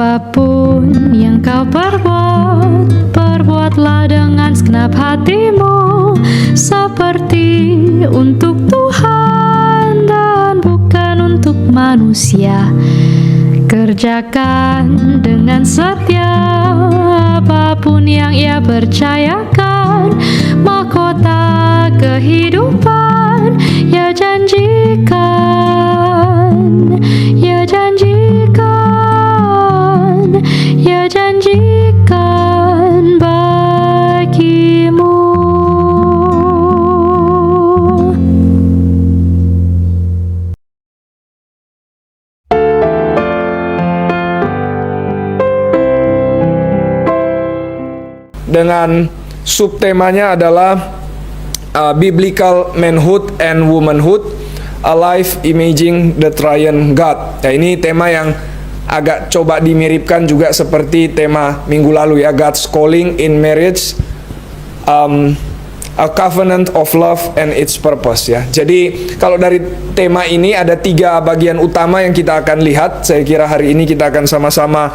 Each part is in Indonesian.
Apapun yang kau perbuat, perbuatlah dengan segenap hatimu, seperti untuk Tuhan dan bukan untuk manusia. Kerjakan dengan setia apapun yang ia percayakan, mahkota kehidupan ia janjikan, ia janjikan, ia janjikan bagimu. Dengan subtemanya adalah Biblical Manhood and Womanhood, a Life Imaging the Triune God. Nah, ini tema yang agak coba dimiripkan juga seperti tema minggu lalu ya, God's Calling in Marriage, a Covenant of Love and its Purpose ya. Jadi kalau dari tema ini ada 3 bagian utama yang kita akan lihat. Saya kira hari ini kita akan sama-sama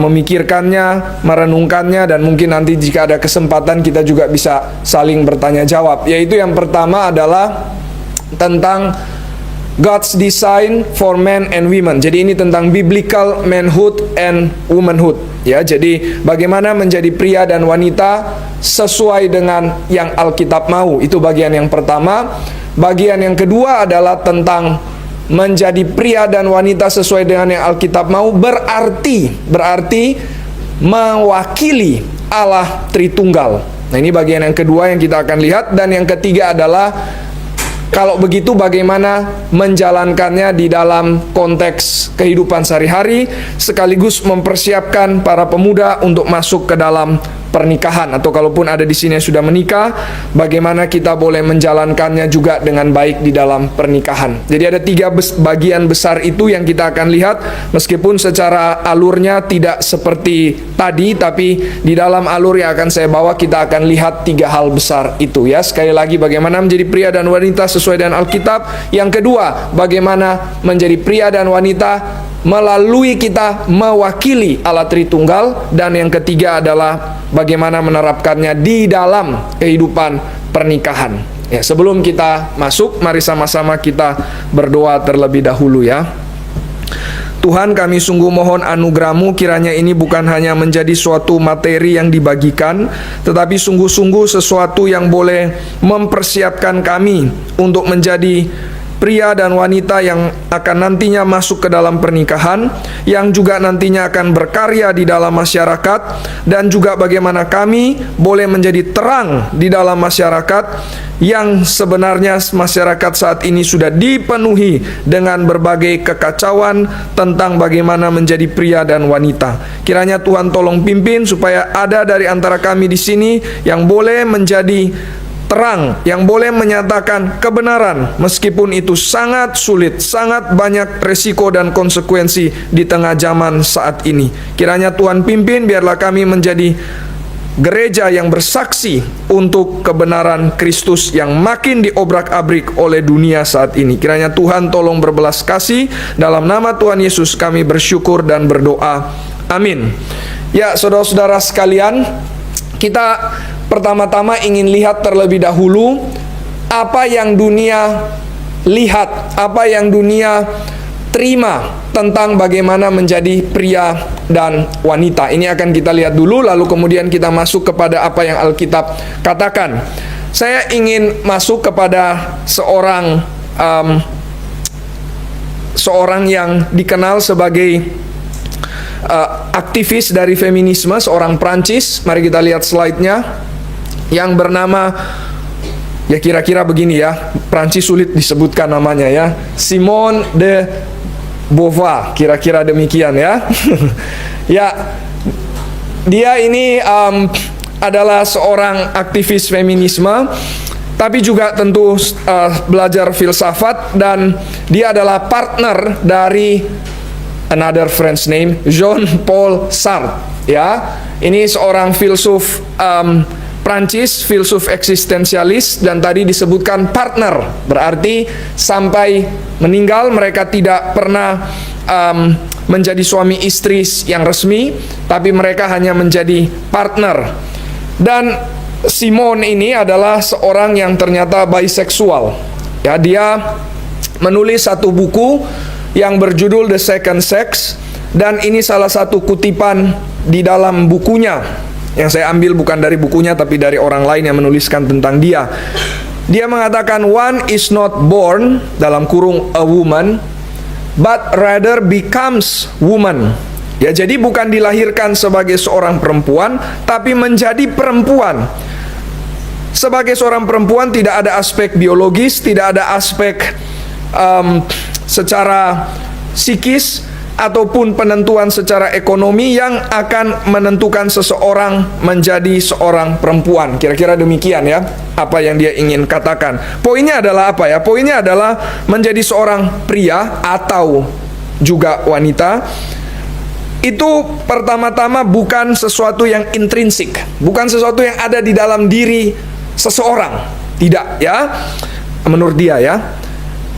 memikirkannya, merenungkannya, dan mungkin nanti jika ada kesempatan kita juga bisa saling bertanya jawab. Yaitu yang pertama adalah tentang God's design for men and women. Jadi ini tentang biblical manhood and womanhood ya. Jadi bagaimana menjadi pria dan wanita sesuai dengan yang Alkitab mau. Itu bagian yang pertama. Bagian yang kedua adalah tentang menjadi pria dan wanita sesuai dengan yang Alkitab mau, berarti mewakili Allah Tritunggal. Nah, ini bagian yang kedua yang kita akan lihat. Dan yang ketiga adalah kalau begitu bagaimana menjalankannya di dalam konteks kehidupan sehari-hari, sekaligus mempersiapkan para pemuda untuk masuk ke dalam pernikahan, atau kalaupun ada di sini yang sudah menikah, bagaimana kita boleh menjalankannya juga dengan baik di dalam pernikahan. Jadi ada 3 bagian besar itu yang kita akan lihat, meskipun secara alurnya tidak seperti tadi, tapi di dalam alur yang akan saya bawa kita akan lihat 3 hal besar itu ya. Sekali lagi, bagaimana menjadi pria dan wanita sesuai dengan Alkitab. Yang kedua, bagaimana menjadi pria dan wanita melalui kita mewakili Allah Tritunggal. Dan yang ketiga adalah bagaimana menerapkannya di dalam kehidupan pernikahan. Ya, sebelum kita masuk, mari sama-sama kita berdoa terlebih dahulu ya. Tuhan, kami sungguh mohon anugerah-Mu, kiranya ini bukan hanya menjadi suatu materi yang dibagikan, tetapi sungguh-sungguh sesuatu yang boleh mempersiapkan kami untuk menjadi pria dan wanita yang akan nantinya masuk ke dalam pernikahan, yang juga nantinya akan berkarya di dalam masyarakat, dan juga bagaimana kami boleh menjadi terang di dalam masyarakat yang sebenarnya masyarakat saat ini sudah dipenuhi dengan berbagai kekacauan tentang bagaimana menjadi pria dan wanita. Kiranya Tuhan tolong pimpin supaya ada dari antara kami di sini yang boleh menjadi terang, yang boleh menyatakan kebenaran meskipun itu sangat sulit, sangat banyak resiko dan konsekuensi di tengah zaman saat ini. Kiranya Tuhan pimpin, biarlah kami menjadi gereja yang bersaksi untuk kebenaran Kristus yang makin diobrak-abrik oleh dunia saat ini. Kiranya Tuhan tolong berbelas kasih. Dalam nama Tuhan Yesus kami bersyukur dan berdoa. Amin. Ya, saudara-saudara sekalian, kita pertama-tama ingin lihat terlebih dahulu apa yang dunia lihat, apa yang dunia terima tentang bagaimana menjadi pria dan wanita. Ini akan kita lihat dulu, lalu kemudian kita masuk kepada apa yang Alkitab katakan. Saya ingin masuk kepada seorang yang dikenal sebagai aktivis dari feminisme, seorang Prancis. Mari kita lihat slide-nya, yang bernama, ya kira-kira begini ya, Prancis sulit disebutkan namanya ya, Simone de Beauvoir, kira-kira demikian ya. Ya, dia ini adalah seorang aktivis feminisme, tapi juga tentu belajar filsafat, dan dia adalah partner dari another French name, Jean-Paul Sartre ya. Ini seorang filsuf Prancis, filsuf eksistensialis, dan tadi disebutkan partner, berarti sampai meninggal mereka tidak pernah menjadi suami istri yang resmi, tapi mereka hanya menjadi partner. Dan Simon ini adalah seorang yang ternyata biseksual. Ya, dia menulis satu buku yang berjudul The Second Sex, dan ini salah satu kutipan di dalam bukunya yang saya ambil bukan dari bukunya tapi dari orang lain yang menuliskan tentang dia. Dia mengatakan, one is not born, dalam kurung a woman, but rather becomes woman. Ya, jadi bukan dilahirkan sebagai seorang perempuan, tapi menjadi perempuan. Sebagai seorang perempuan tidak ada aspek biologis, tidak ada aspek secara psikis ataupun penentuan secara ekonomi yang akan menentukan seseorang menjadi seorang perempuan. Kira-kira demikian ya, apa yang dia ingin katakan. Poinnya adalah apa ya? Poinnya adalah menjadi seorang pria atau juga wanita itu pertama-tama bukan sesuatu yang intrinsik, bukan sesuatu yang ada di dalam diri seseorang. Tidak ya, menurut dia ya,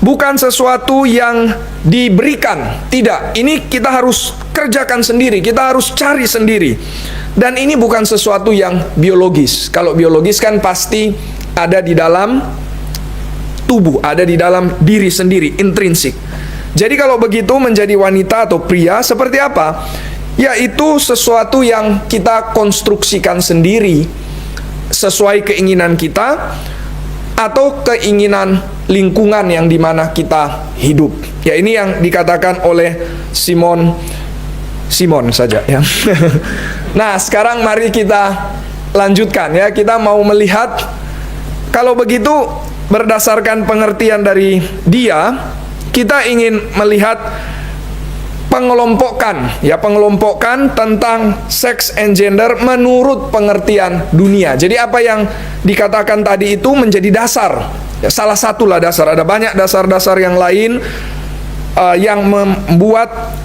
bukan sesuatu yang diberikan. Tidak, ini kita harus kerjakan sendiri, kita harus cari sendiri. Dan ini bukan sesuatu yang biologis. Kalau biologis kan pasti ada di dalam tubuh, ada di dalam diri sendiri, intrinsik. Jadi kalau begitu menjadi wanita atau pria seperti apa? Yaitu sesuatu yang kita konstruksikan sendiri sesuai keinginan kita atau keinginan lingkungan yang dimana kita hidup. Ya, ini yang dikatakan oleh Simon saja ya. Nah, sekarang mari kita lanjutkan ya. Kita mau melihat, kalau begitu berdasarkan pengertian dari dia, kita ingin melihat pengelompokan tentang sex and gender menurut pengertian dunia. Jadi apa yang dikatakan tadi itu menjadi dasar. Ya, salah satulah dasar. Ada banyak dasar-dasar yang lain yang membuat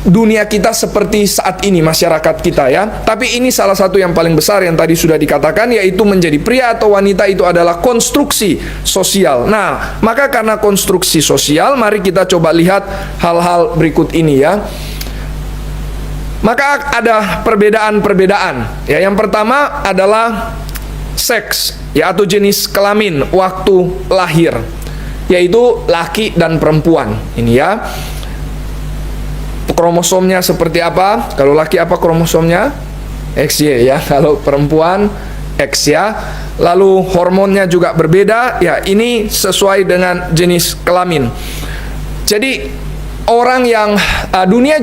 dunia kita seperti saat ini, masyarakat kita ya. Tapi ini salah satu yang paling besar yang tadi sudah dikatakan, yaitu menjadi pria atau wanita itu adalah konstruksi sosial. Nah, maka karena konstruksi sosial, mari kita coba lihat hal-hal berikut ini ya. Maka ada perbedaan-perbedaan. Ya, yang pertama adalah seks ya, atau jenis kelamin waktu lahir, yaitu laki dan perempuan. Ini ya. Kromosomnya seperti apa? Kalau laki apa kromosomnya? XY ya. Kalau perempuan X ya. Lalu hormonnya juga berbeda ya. Ini sesuai dengan jenis kelamin. Jadi orang yang dunia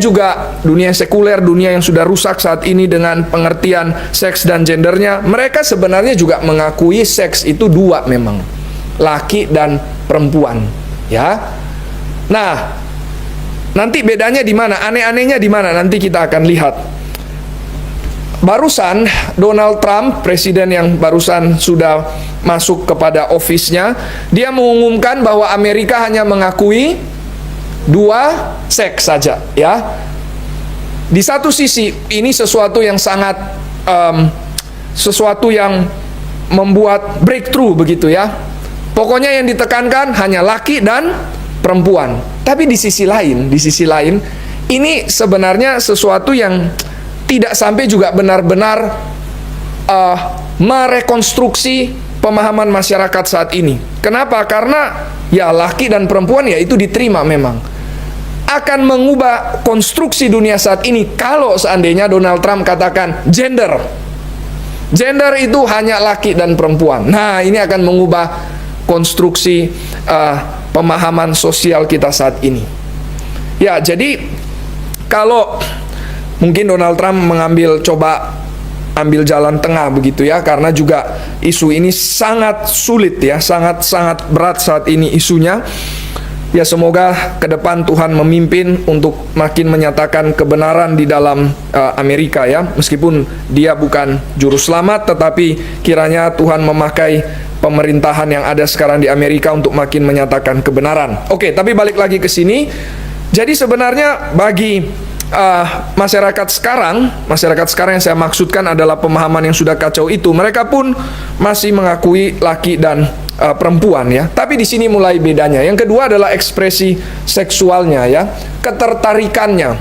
sekuler, dunia yang sudah rusak saat ini dengan pengertian seks dan gendernya, mereka sebenarnya juga mengakui seks itu dua memang, laki dan perempuan ya. Nah, nanti bedanya di mana? Aneh-anehnya di mana? Nanti kita akan lihat. Barusan Donald Trump, presiden yang barusan sudah masuk kepada ofisnya, dia mengumumkan bahwa Amerika hanya mengakui dua seks saja, ya. Di satu sisi ini sesuatu yang sangat sesuatu yang membuat breakthrough begitu ya. Pokoknya yang ditekankan hanya laki dan perempuan. Tapi di sisi lain ini sebenarnya sesuatu yang tidak sampai juga benar-benar merekonstruksi pemahaman masyarakat saat ini. Kenapa? Karena ya laki dan perempuan ya itu diterima memang. Akan mengubah konstruksi dunia saat ini kalau seandainya Donald Trump katakan gender itu hanya laki dan perempuan. Nah, ini akan mengubah konstruksi pemahaman sosial kita saat ini. Ya, jadi kalau mungkin Donald Trump coba ambil jalan tengah begitu ya, karena juga isu ini sangat sulit ya, sangat berat saat ini isunya. Ya, semoga ke depan Tuhan memimpin untuk makin menyatakan kebenaran di dalam Amerika ya. Meskipun dia bukan juru selamat, tetapi kiranya Tuhan memakai pemerintahan yang ada sekarang di Amerika untuk makin menyatakan kebenaran. Oke, tapi balik lagi ke sini. Jadi sebenarnya bagi masyarakat sekarang yang saya maksudkan adalah pemahaman yang sudah kacau itu, mereka pun masih mengakui laki dan perempuan ya. Tapi di sini mulai bedanya. Yang kedua adalah ekspresi seksualnya ya, ketertarikannya.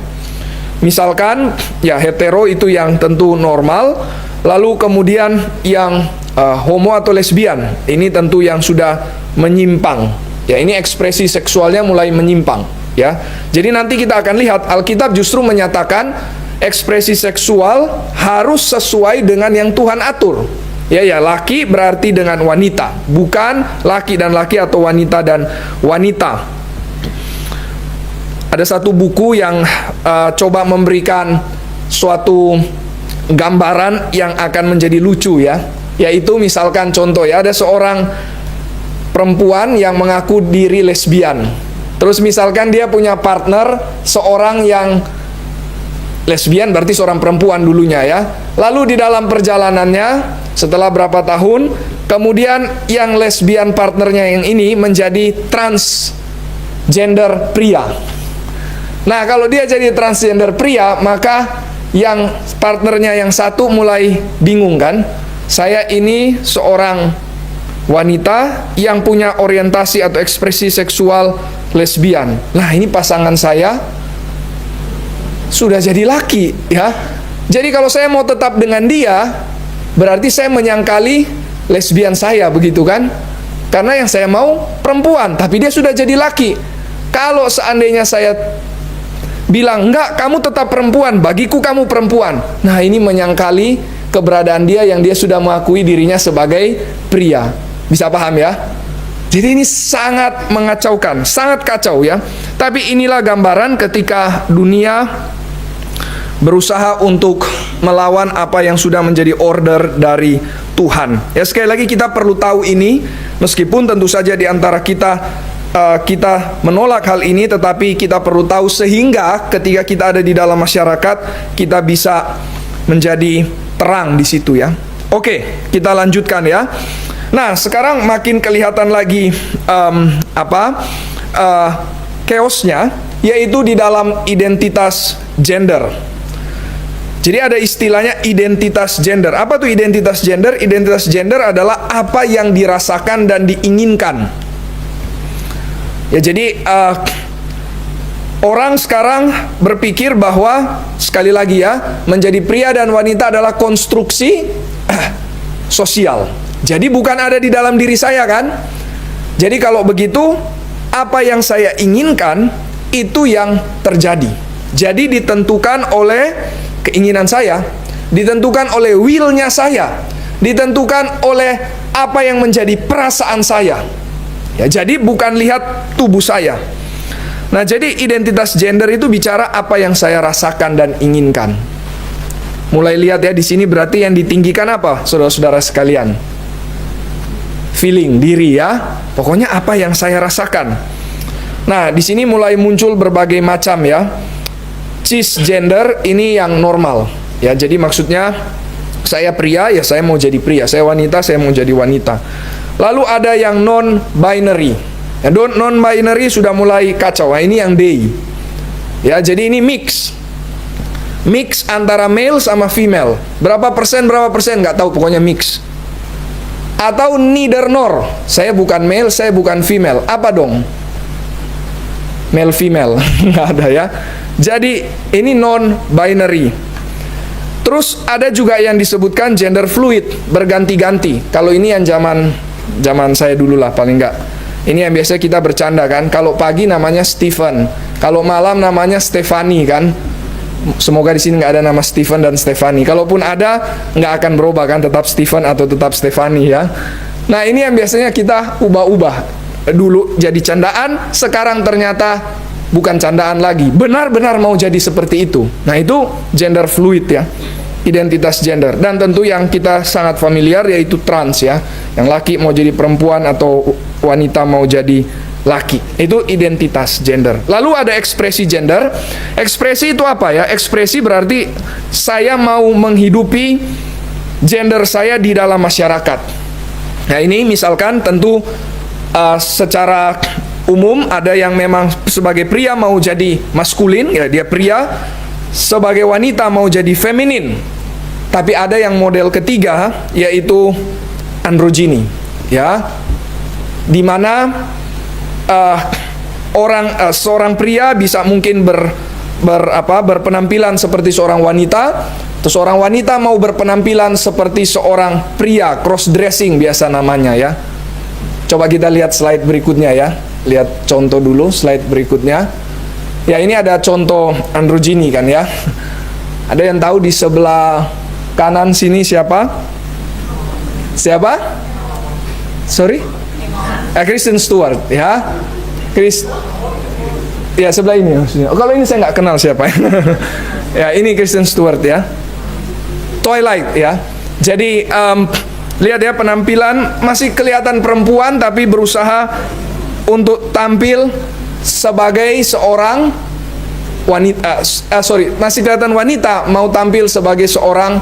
Misalkan ya hetero itu yang tentu normal, lalu kemudian yang homo atau lesbian ini tentu yang sudah menyimpang. Ya, ini ekspresi seksualnya mulai menyimpang, ya. Jadi nanti kita akan lihat Alkitab justru menyatakan ekspresi seksual harus sesuai dengan yang Tuhan atur. Ya, laki berarti dengan wanita, bukan laki dan laki atau wanita dan wanita. Ada satu buku yang coba memberikan suatu gambaran yang akan menjadi lucu, ya. Yaitu misalkan contoh, ya, ada seorang perempuan yang mengaku diri lesbian. Terus misalkan dia punya partner seorang yang lesbian, berarti seorang perempuan dulunya, ya. Lalu di dalam perjalanannya setelah berapa tahun, kemudian yang lesbian partnernya yang ini menjadi transgender pria. Nah, kalau dia jadi transgender pria, maka yang partnernya yang satu mulai bingung kan? Saya ini seorang wanita yang punya orientasi atau ekspresi seksual lesbian. Nah, ini pasangan saya sudah jadi laki, ya. Jadi kalau saya mau tetap dengan dia, berarti saya menyangkali lesbian saya, begitu kan? Karena yang saya mau perempuan, tapi dia sudah jadi laki. Kalau seandainya saya bilang, enggak, kamu tetap perempuan, bagiku kamu perempuan. Nah, ini menyangkali keberadaan dia yang dia sudah mengakui dirinya sebagai pria. Bisa paham, ya? Jadi ini sangat mengacaukan, sangat kacau, ya. Tapi inilah gambaran ketika dunia berusaha untuk melawan apa yang sudah menjadi order dari Tuhan. Ya, sekali lagi kita perlu tahu ini, meskipun tentu saja di antara kita menolak hal ini, tetapi kita perlu tahu sehingga ketika kita ada di dalam masyarakat, kita bisa menjadi terang di situ, ya. Oke, kita lanjutkan, ya. Nah, sekarang makin kelihatan lagi chaosnya, yaitu di dalam identitas gender. Jadi ada istilahnya identitas gender. Apa tuh identitas gender? Identitas gender adalah apa yang dirasakan dan diinginkan. Ya, jadi orang sekarang berpikir bahwa, sekali lagi, ya, menjadi pria dan wanita adalah konstruksi sosial. Jadi bukan ada di dalam diri saya, kan? Jadi kalau begitu, apa yang saya inginkan itu yang terjadi. Jadi ditentukan oleh keinginan saya, ditentukan oleh will-nya saya, ditentukan oleh apa yang menjadi perasaan saya. Ya, jadi bukan lihat tubuh saya. Nah, jadi identitas gender itu bicara apa yang saya rasakan dan inginkan. Mulai lihat, ya, di sini berarti yang ditinggikan apa, saudara-saudara sekalian? Feeling diri, ya. Pokoknya apa yang saya rasakan. Nah, di sini mulai muncul berbagai macam, ya. Cisgender ini yang normal, ya. Jadi maksudnya saya pria, ya saya mau jadi pria. Saya wanita, saya mau jadi wanita. Lalu ada yang non-binary. Ya, non-binary sudah mulai kacau. Nah, ini yang day. Ya, jadi ini mix antara male sama female. Berapa persen, nggak tahu, pokoknya mix. Atau neither nor. Saya bukan male, saya bukan female. Apa dong? Male female. Nggak ada, ya. Jadi ini non-binary. Terus ada juga yang disebutkan gender fluid, berganti-ganti. Kalau ini yang zaman saya dulu lah paling enggak. Ini yang biasa kita bercanda, kan. Kalau pagi namanya Stephen, kalau malam namanya Stephanie, kan. Semoga di sini nggak ada nama Stephen dan Stephanie. Kalaupun ada, nggak akan berubah, kan, tetap Stephen atau tetap Stephanie, ya. Nah, ini yang biasanya kita ubah-ubah. Dulu jadi candaan, sekarang ternyata bukan candaan lagi. Benar-benar mau jadi seperti itu. Nah, itu gender fluid, ya. Identitas gender. Dan tentu yang kita sangat familiar yaitu trans, ya. Yang laki mau jadi perempuan atau wanita mau jadi laki. Itu identitas gender. Lalu ada ekspresi gender. Ekspresi itu apa, ya? Ekspresi berarti saya mau menghidupi gender saya di dalam masyarakat. Nah, ini misalkan tentu secara umum ada yang memang sebagai pria mau jadi maskulin, ya, dia pria. Sebagai wanita mau jadi feminin. Tapi ada yang model ketiga, yaitu androgyny, ya, dimana seorang pria bisa mungkin berpenampilan seperti seorang wanita, atau seorang wanita mau berpenampilan seperti seorang pria, cross dressing biasa namanya ya. Coba kita lihat slide berikutnya ya. Lihat contoh dulu slide berikutnya. Ya, ini ada contoh androgyny kan ya. Ada yang tahu di sebelah kanan sini siapa? Siapa? Sorry? Kristen Stewart ya. Ya, sebelah ini maksudnya. Kalau ini saya nggak kenal siapa. Ya, ini Kristen Stewart ya. Twilight ya. Jadi lihat ya, penampilan masih kelihatan perempuan tapi berusaha untuk tampil sebagai seorang wanita. Masih kelihatan wanita mau tampil sebagai seorang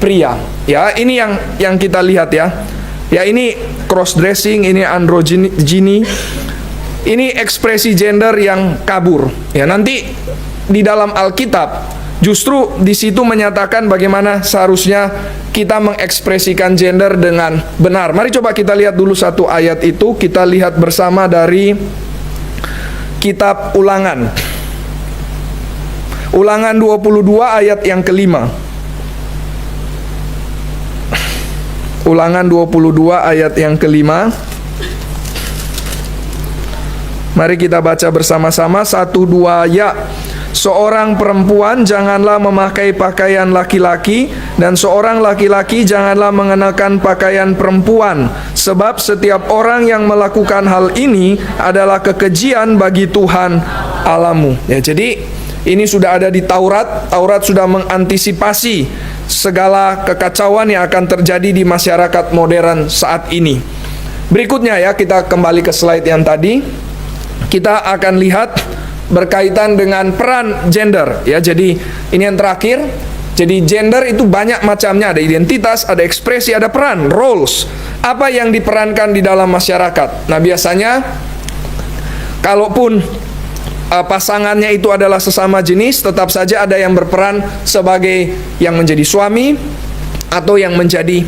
pria. Ya, ini yang kita lihat ya. Ya, ini cross dressing, ini androgyny. Ini ekspresi gender yang kabur. Ya, nanti di dalam Alkitab justru di situ menyatakan bagaimana seharusnya kita mengekspresikan gender dengan benar. Mari coba kita lihat dulu satu ayat itu. Kita lihat bersama dari kitab Ulangan. Ulangan 22 ayat yang kelima. Ulangan 22 ayat yang kelima. Mari kita baca bersama-sama. 1, 2, ya. Seorang perempuan janganlah memakai pakaian laki-laki, dan seorang laki-laki janganlah mengenakan pakaian perempuan, sebab setiap orang yang melakukan hal ini adalah kekejian bagi Tuhan Allahmu. Ya, jadi ini sudah ada di Taurat. Taurat sudah mengantisipasi segala kekacauan yang akan terjadi di masyarakat modern saat ini. Berikutnya ya, kita kembali ke slide yang tadi. Kita akan lihat berkaitan dengan peran gender ya. Jadi ini yang terakhir. Jadi gender itu banyak macamnya, ada identitas, ada ekspresi, ada peran, roles. Apa yang diperankan di dalam masyarakat. Nah, biasanya kalaupun pasangannya itu adalah sesama jenis, tetap saja ada yang berperan sebagai yang menjadi suami atau yang menjadi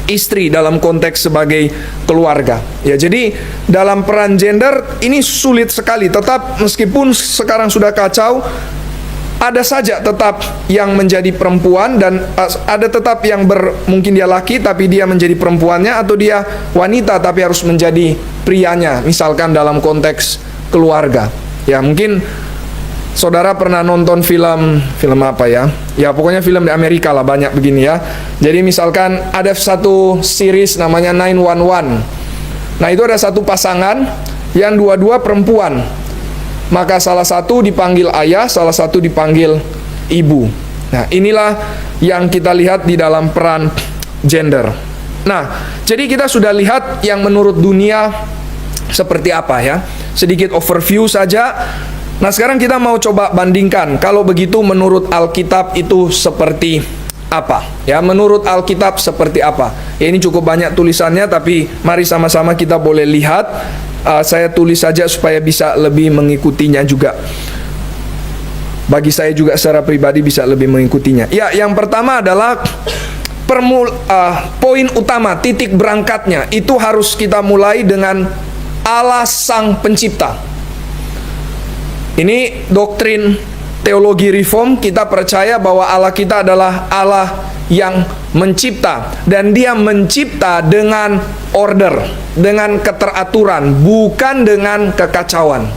istri dalam konteks sebagai keluarga. Ya, jadi dalam peran gender ini sulit sekali. Tetap meskipun sekarang sudah kacau, ada saja tetap yang menjadi perempuan, dan ada tetap yang mungkin dia laki tapi dia menjadi perempuannya, atau dia wanita tapi harus menjadi prianya, misalkan dalam konteks keluarga. Ya, mungkin saudara pernah nonton film apa ya? Ya, pokoknya film di Amerika lah, banyak begini ya. Jadi misalkan ada satu series namanya 911. Nah, itu ada satu pasangan yang dua-dua perempuan. Maka salah satu dipanggil ayah, salah satu dipanggil ibu. Nah, inilah yang kita lihat di dalam peran gender. Nah, jadi kita sudah lihat yang menurut dunia seperti apa ya. Sedikit overview saja. Nah, sekarang kita mau coba bandingkan. Kalau begitu menurut Alkitab itu seperti apa? Ya, menurut Alkitab seperti apa? Ya, ini cukup banyak tulisannya, tapi mari sama-sama kita boleh lihat. Saya tulis saja supaya bisa lebih mengikutinya juga. Bagi saya juga secara pribadi bisa lebih mengikutinya. Ya, yang pertama adalah poin utama, titik berangkatnya itu harus kita mulai dengan Allah Sang Pencipta. Ini doktrin teologi reform. Kita percaya bahwa Allah kita adalah Allah yang mencipta, dan Dia mencipta dengan order, dengan keteraturan, bukan dengan kekacauan.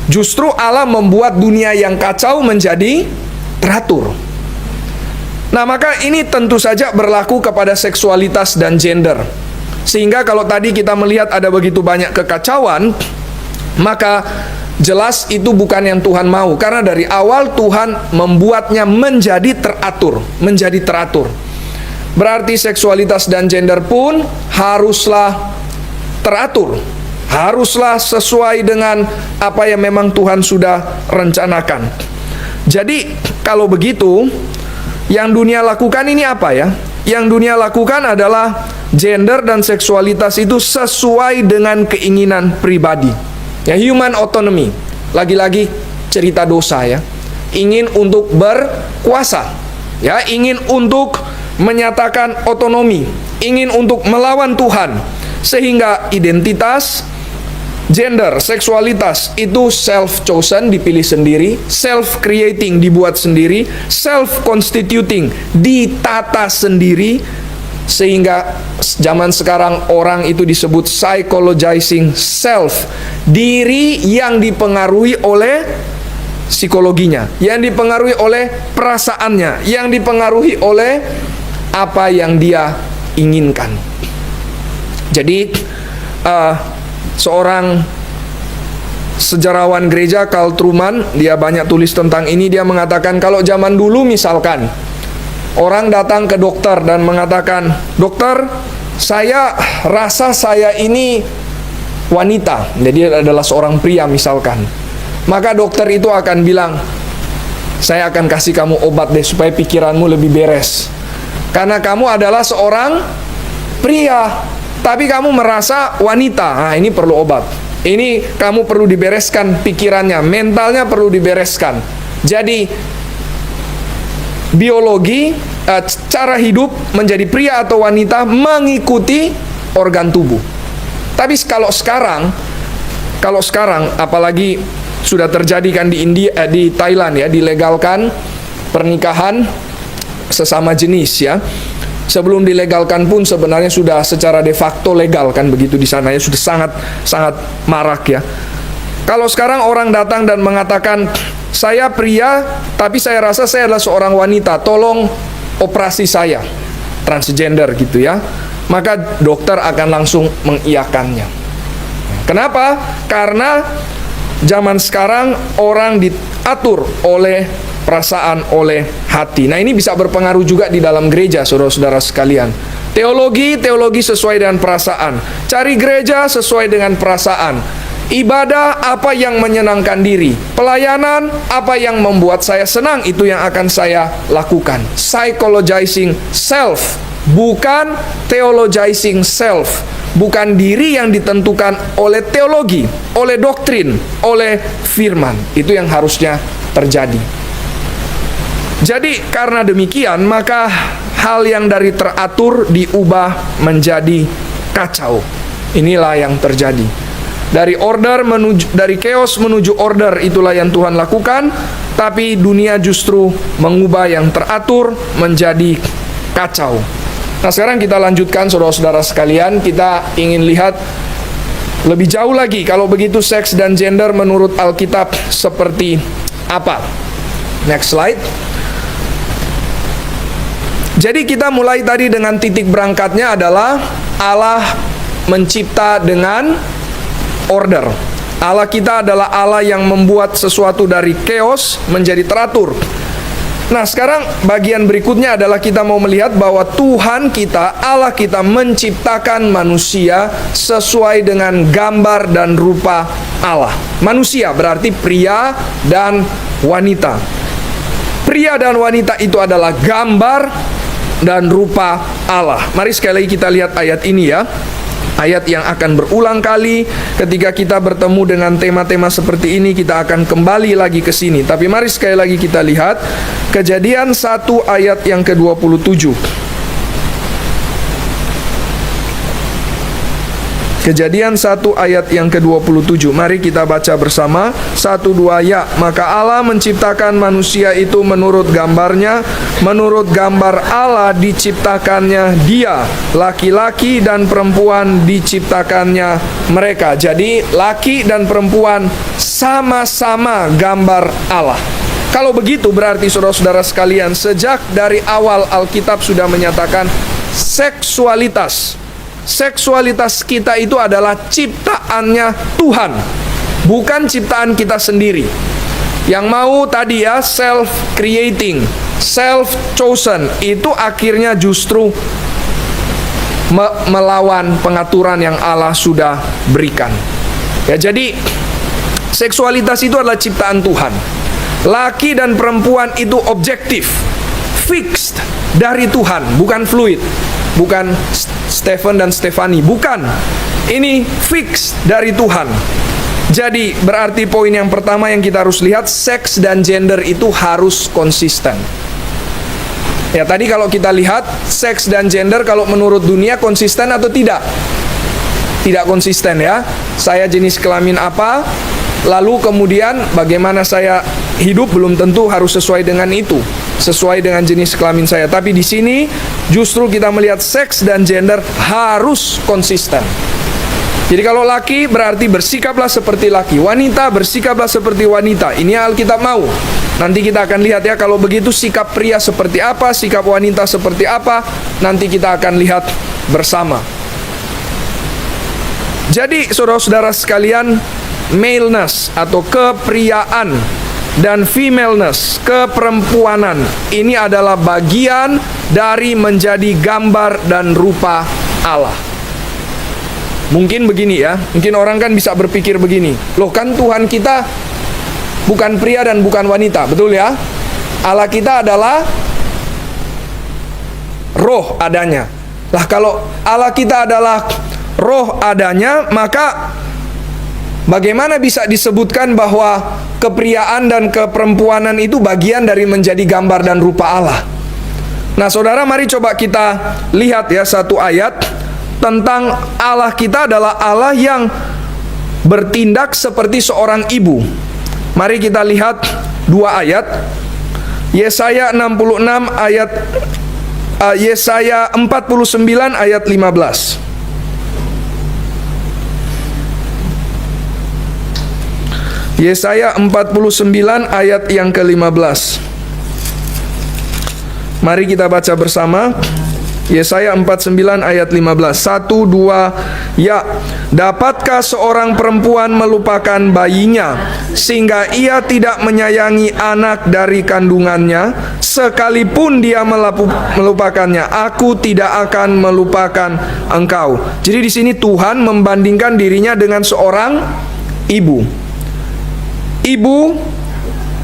Justru Allah membuat dunia yang kacau menjadi teratur. Nah, maka ini tentu saja berlaku kepada seksualitas dan gender. Sehingga kalau tadi kita melihat ada begitu banyak kekacauan, maka jelas itu bukan yang Tuhan mau, karena dari awal Tuhan membuatnya menjadi teratur, menjadi teratur. Berarti seksualitas dan gender pun haruslah teratur, haruslah sesuai dengan apa yang memang Tuhan sudah rencanakan. Jadi kalau begitu, yang dunia lakukan ini apa ya? Yang dunia lakukan adalah gender dan seksualitas itu sesuai dengan keinginan pribadi. Ya, human autonomy. Lagi-lagi cerita dosa ya. Ingin untuk berkuasa. Ya, ingin untuk menyatakan otonomi, ingin untuk melawan Tuhan. Sehingga identitas, Gender, seksualitas itu self-chosen, dipilih sendiri, self-creating, dibuat sendiri, self-constituting, ditata sendiri, sehingga zaman sekarang orang itu disebut psychologizing self, diri yang dipengaruhi oleh psikologinya, yang dipengaruhi oleh perasaannya, yang dipengaruhi oleh apa yang dia inginkan. Jadi seorang sejarawan gereja, Carl Trueman, dia banyak tulis tentang ini. Dia mengatakan kalau zaman dulu misalkan orang datang ke dokter dan mengatakan, "Dokter, saya rasa saya ini wanita." Jadi adalah seorang pria misalkan. Maka dokter itu akan bilang, "Saya akan kasih kamu obat deh supaya pikiranmu lebih beres. Karena kamu adalah seorang pria, tapi kamu merasa wanita. Nah, ini perlu obat. Ini kamu perlu dibereskan pikirannya, mentalnya perlu dibereskan." Jadi biologi, cara hidup menjadi pria atau wanita mengikuti organ tubuh. Tapi kalau sekarang apalagi sudah terjadi kan di India, di Thailand ya, dilegalkan pernikahan sesama jenis ya. Sebelum dilegalkan pun sebenarnya sudah secara de facto legal kan begitu di sana ya, sudah sangat marak ya. Kalau sekarang orang datang dan mengatakan, "Saya pria, tapi saya rasa saya adalah seorang wanita, tolong operasi saya," transgender gitu ya, maka dokter akan langsung mengiyakannya. Kenapa? Karena zaman sekarang orang diatur oleh perasaan, oleh hati. Nah, ini bisa berpengaruh juga di dalam gereja, saudara-saudara sekalian. Teologi sesuai dengan perasaan. Cari gereja sesuai dengan perasaan. Ibadah apa yang menyenangkan diri. Pelayanan apa yang membuat saya senang, itu yang akan saya lakukan. Psychologizing self, bukan theologizing self. Bukan diri yang ditentukan oleh teologi, oleh doktrin, oleh firman. Itu yang harusnya terjadi. Jadi karena demikian, maka hal yang dari teratur diubah menjadi kacau. Inilah yang terjadi. Dari chaos menuju order, itulah yang Tuhan lakukan. Tapi dunia justru mengubah yang teratur menjadi kacau. Nah, sekarang kita lanjutkan, saudara-saudara sekalian. Kita ingin lihat lebih jauh lagi. Kalau begitu, seks dan gender menurut Alkitab seperti apa? Next slide. Jadi kita mulai tadi dengan titik berangkatnya adalah Allah mencipta dengan order. Allah kita adalah Allah yang membuat sesuatu dari chaos menjadi teratur. Nah, sekarang bagian berikutnya adalah kita mau melihat bahwa Tuhan kita, Allah kita menciptakan manusia sesuai dengan gambar dan rupa Allah. Manusia berarti pria dan wanita. Pria dan wanita itu adalah gambar dan rupa Allah. Mari sekali lagi kita lihat ayat ini ya. Ayat yang akan berulang kali ketika kita bertemu dengan tema-tema seperti ini, kita akan kembali lagi ke sini. Tapi mari sekali lagi kita lihat Kejadian 1 ayat yang ke-27. Kejadian 1 ayat yang ke-27. Mari kita baca bersama. 1, 2, ya. Maka Allah menciptakan manusia itu menurut gambarnya. Menurut gambar Allah diciptakannya dia. Laki-laki dan perempuan diciptakannya mereka. Jadi laki dan perempuan sama-sama gambar Allah. Kalau begitu berarti saudara-saudara sekalian, sejak dari awal Alkitab sudah menyatakan seksualitas kita itu adalah ciptaannya Tuhan, bukan ciptaan kita sendiri. Yang mau tadi ya self-creating, self-chosen, itu akhirnya justru melawan pengaturan yang Allah sudah berikan. Ya, jadi seksualitas itu adalah ciptaan Tuhan. Laki dan perempuan itu objektif, fixed dari Tuhan, bukan fluid. Bukan Stephen dan Stefani, bukan. Ini fix dari Tuhan. Jadi berarti poin yang pertama yang kita harus lihat, seks dan gender itu harus konsisten. Ya, tadi kalau kita lihat seks dan gender kalau menurut dunia konsisten atau tidak? tidak konsisten ya. Saya jenis kelamin apa, lalu kemudian bagaimana saya hidup belum tentu harus sesuai dengan itu, sesuai dengan jenis kelamin saya. Tapi di sini justru kita melihat seks dan gender harus konsisten. Jadi kalau laki berarti bersikaplah seperti laki, wanita bersikaplah seperti wanita. Ini Alkitab mau. Nanti kita akan lihat ya, kalau begitu sikap pria seperti apa, sikap wanita seperti apa, nanti kita akan lihat bersama. Jadi saudara-saudara sekalian, maleness atau kepriaan dan femaleness, keperempuanan, ini adalah bagian dari menjadi gambar dan rupa Allah. Mungkin begini ya, mungkin orang kan bisa berpikir begini, loh kan Tuhan kita bukan pria dan bukan wanita, betul ya? Allah kita adalah roh adanya. Lah kalau Allah kita adalah roh adanya, maka bagaimana bisa disebutkan bahwa kepriaan dan keperempuanan itu bagian dari menjadi gambar dan rupa Allah? Nah saudara, mari coba kita lihat ya satu ayat tentang Allah kita adalah Allah yang bertindak seperti seorang ibu. Mari kita lihat dua ayat. Yesaya 66 ayat Yesaya 49 ayat 15. Yesaya 49 ayat yang ke-15. Mari kita baca bersama. Yesaya 49 ayat 15. 1, 2, ya. Dapatkah seorang perempuan melupakan bayinya, sehingga ia tidak menyayangi anak dari kandungannya? Sekalipun dia melupakannya, aku tidak akan melupakan engkau. Jadi di sini Tuhan membandingkan dirinya dengan seorang ibu. Ibu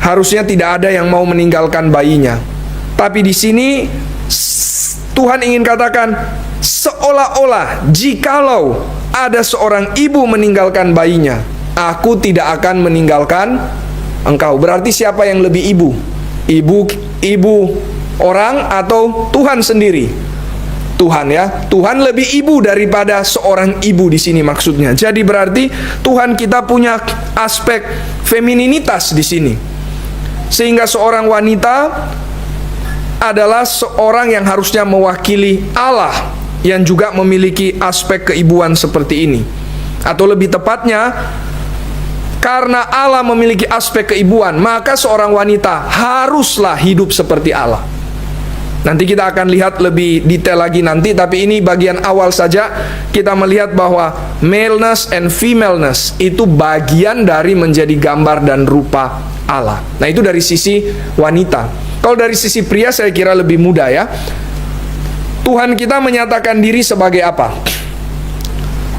harusnya tidak ada yang mau meninggalkan bayinya. Tapi di sini Tuhan ingin katakan, seolah-olah jikalau ada seorang ibu meninggalkan bayinya, aku tidak akan meninggalkan engkau. Berarti siapa yang lebih ibu? Ibu orang atau Tuhan sendiri? Tuhan ya. Tuhan lebih ibu daripada seorang ibu di sini maksudnya. Jadi berarti Tuhan kita punya aspek femininitas di sini. Sehingga seorang wanita adalah seorang yang harusnya mewakili Allah yang juga memiliki aspek keibuan seperti ini. Atau lebih tepatnya, karena Allah memiliki aspek keibuan, maka seorang wanita haruslah hidup seperti Allah. Nanti kita akan lihat lebih detail lagi nanti, tapi ini bagian awal saja kita melihat bahwa maleness and femaleness itu bagian dari menjadi gambar dan rupa Allah. Nah itu dari sisi wanita. Kalau dari sisi pria saya kira lebih mudah ya. Tuhan kita menyatakan diri sebagai apa?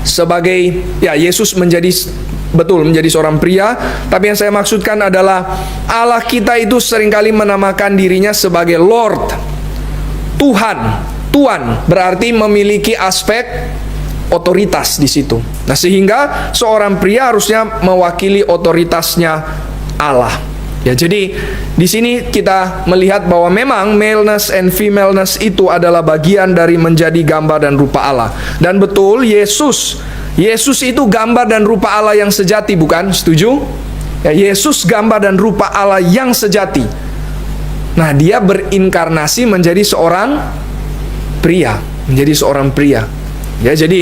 Sebagai, ya Yesus menjadi seorang pria. Tapi yang saya maksudkan adalah Allah kita itu seringkali menamakan dirinya sebagai Lord, Tuan berarti memiliki aspek otoritas di situ. Nah sehingga seorang pria harusnya mewakili otoritasnya Allah. Ya, jadi di sini kita melihat bahwa memang maleness and femaleness itu adalah bagian dari menjadi gambar dan rupa Allah. Dan betul Yesus itu gambar dan rupa Allah yang sejati, bukan? Setuju? Ya, Yesus gambar dan rupa Allah yang sejati. Nah, dia berinkarnasi menjadi seorang pria, Ya, jadi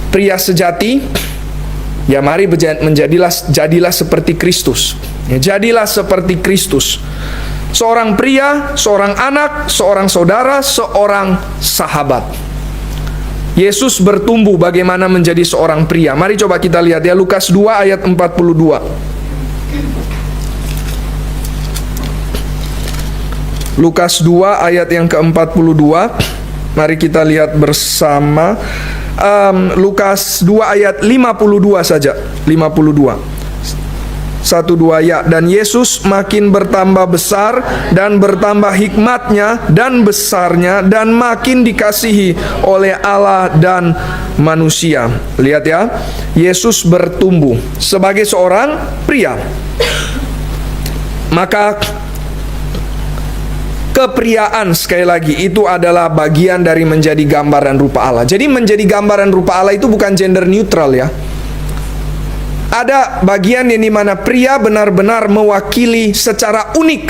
pria sejati. Ya mari jadilah seperti Kristus. Ya, jadilah seperti Kristus. Seorang pria, seorang anak, seorang saudara, seorang sahabat. Yesus bertumbuh bagaimana menjadi seorang pria. Mari coba kita lihat ya, Lukas 2 ayat 42. Lukas 2 ayat yang ke-42. Mari kita lihat bersama. Lukas 2 ayat 52 saja. 52. 1-2 ya. Dan Yesus makin bertambah besar dan bertambah hikmatnya dan besarnya dan makin dikasihi oleh Allah dan manusia. Lihat ya, Yesus bertumbuh sebagai seorang pria. Maka kepriaan, sekali lagi, itu adalah bagian dari menjadi gambar dan rupa Allah. Jadi menjadi gambar dan rupa Allah itu bukan gender neutral ya. Ada bagian yang dimana pria benar-benar mewakili secara unik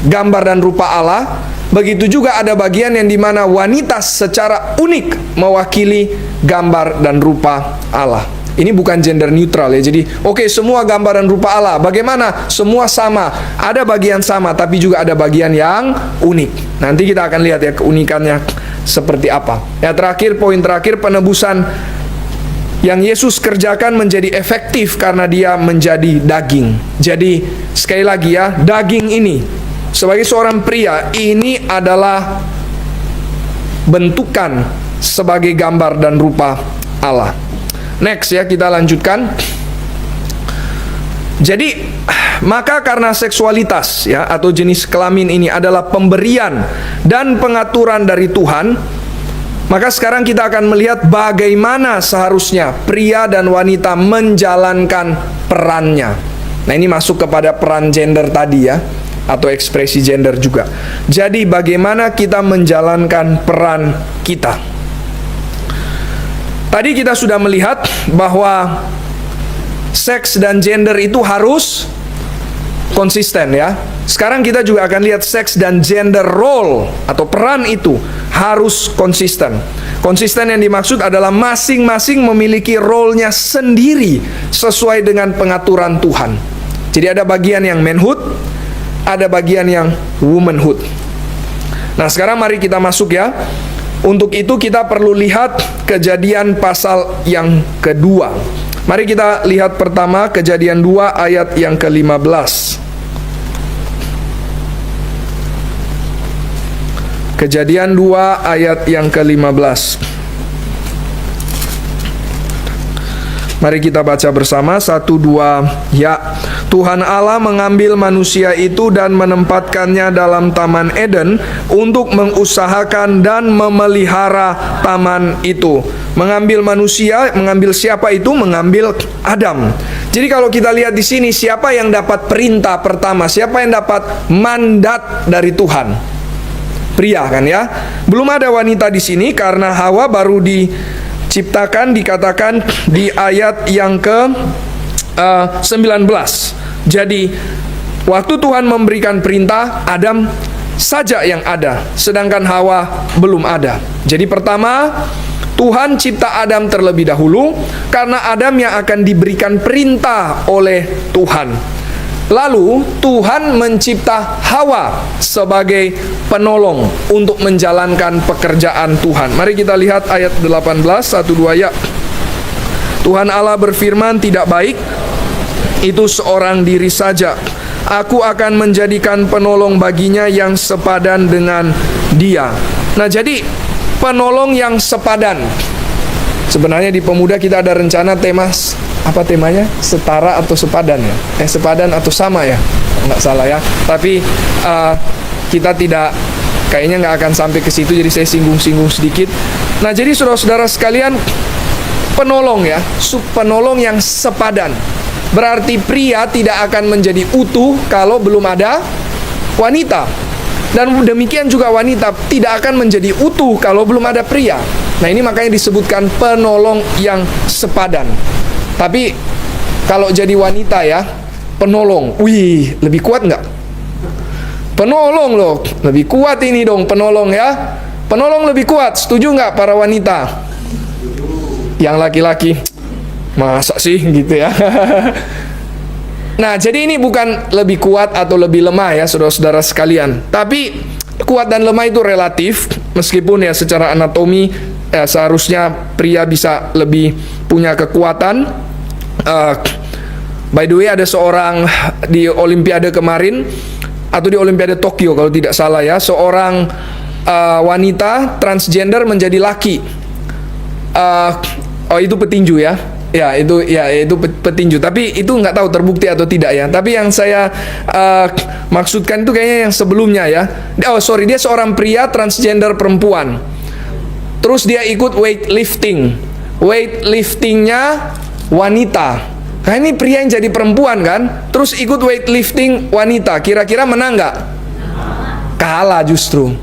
gambar dan rupa Allah. Begitu juga ada bagian yang dimana wanita secara unik mewakili gambar dan rupa Allah. Ini bukan gender neutral ya. Jadi oke, semua gambar dan rupa Allah. Bagaimana? Semua sama. Ada bagian sama, tapi juga ada bagian yang unik. Nanti kita akan lihat ya keunikannya seperti apa. Ya, terakhir, poin terakhir, penebusan yang Yesus kerjakan menjadi efektif karena dia menjadi daging. Jadi sekali lagi ya, daging ini sebagai seorang pria ini adalah bentukan sebagai gambar dan rupa Allah. Next ya, kita lanjutkan. Jadi maka karena seksualitas ya atau jenis kelamin ini adalah pemberian dan pengaturan dari Tuhan, maka sekarang kita akan melihat bagaimana seharusnya pria dan wanita menjalankan perannya. Nah, ini masuk kepada peran gender tadi ya, atau ekspresi gender juga. Jadi bagaimana kita menjalankan peran kita. Tadi kita sudah melihat bahwa seks dan gender itu harus konsisten ya. Sekarang kita juga akan lihat seks dan gender role atau peran itu harus konsisten. Konsisten yang dimaksud adalah masing-masing memiliki role-nya sendiri sesuai dengan pengaturan Tuhan. Jadi ada bagian yang manhood, ada bagian yang womanhood. Nah, sekarang mari kita masuk ya. Untuk itu kita perlu lihat Kejadian pasal yang kedua. Mari kita lihat pertama Kejadian 2 ayat yang ke-15. Kejadian 2 ayat yang ke-15. Mari kita baca bersama, 1, 2, ya. Tuhan Allah mengambil manusia itu dan menempatkannya dalam Taman Eden untuk mengusahakan dan memelihara taman itu. Mengambil manusia, mengambil siapa itu? Mengambil Adam. Jadi kalau kita lihat di sini, siapa yang dapat perintah pertama? Siapa yang dapat mandat dari Tuhan? Pria kan ya? Belum ada wanita di sini karena Hawa baru diciptakan, dikatakan di ayat yang ke-19. Jadi waktu Tuhan memberikan perintah, Adam saja yang ada, sedangkan Hawa belum ada. Jadi pertama, Tuhan cipta Adam terlebih dahulu karena Adam yang akan diberikan perintah oleh Tuhan. Lalu Tuhan mencipta Hawa sebagai penolong untuk menjalankan pekerjaan Tuhan. Mari kita lihat ayat 18, 1, 2 ya. Tuhan Allah berfirman, tidak baik itu seorang diri saja. Aku akan menjadikan penolong baginya yang sepadan dengan dia. Nah, jadi penolong yang sepadan. Sebenarnya di Pemuda kita ada rencana tema, apa temanya? Setara atau sepadan ya? Sepadan atau sama ya? Nggak salah ya. Tapi kita tidak, kayaknya nggak akan sampai ke situ, jadi saya singgung-singgung sedikit. Nah, jadi saudara-saudara sekalian, penolong ya, penolong yang sepadan. Berarti pria tidak akan menjadi utuh kalau belum ada wanita. Dan demikian juga wanita tidak akan menjadi utuh kalau belum ada pria. Nah, ini makanya disebutkan penolong yang sepadan. Tapi kalau jadi wanita ya, penolong, wih, lebih kuat nggak? Penolong loh, lebih kuat ini dong penolong ya. Penolong lebih kuat, setuju nggak para wanita? Yang laki-laki, masa sih gitu ya. Nah, jadi ini bukan lebih kuat atau lebih lemah ya saudara-saudara sekalian. Tapi kuat dan lemah itu relatif. Meskipun ya secara anatomi seharusnya pria bisa lebih punya kekuatan. By the way, ada seorang di Olimpiade kemarin, atau di Olimpiade Tokyo kalau tidak salah ya, seorang wanita transgender menjadi laki. Oh, itu petinju ya. Ya itu petinju. Tapi itu nggak tahu terbukti atau tidak ya. Tapi yang saya maksudkan itu kayaknya yang sebelumnya ya. Oh sorry, dia seorang pria transgender perempuan. Terus dia ikut weightlifting. Weightliftingnya wanita. Nah, ini pria yang jadi perempuan kan. Terus ikut weightlifting wanita. Kira-kira menang nggak? Kalah justru.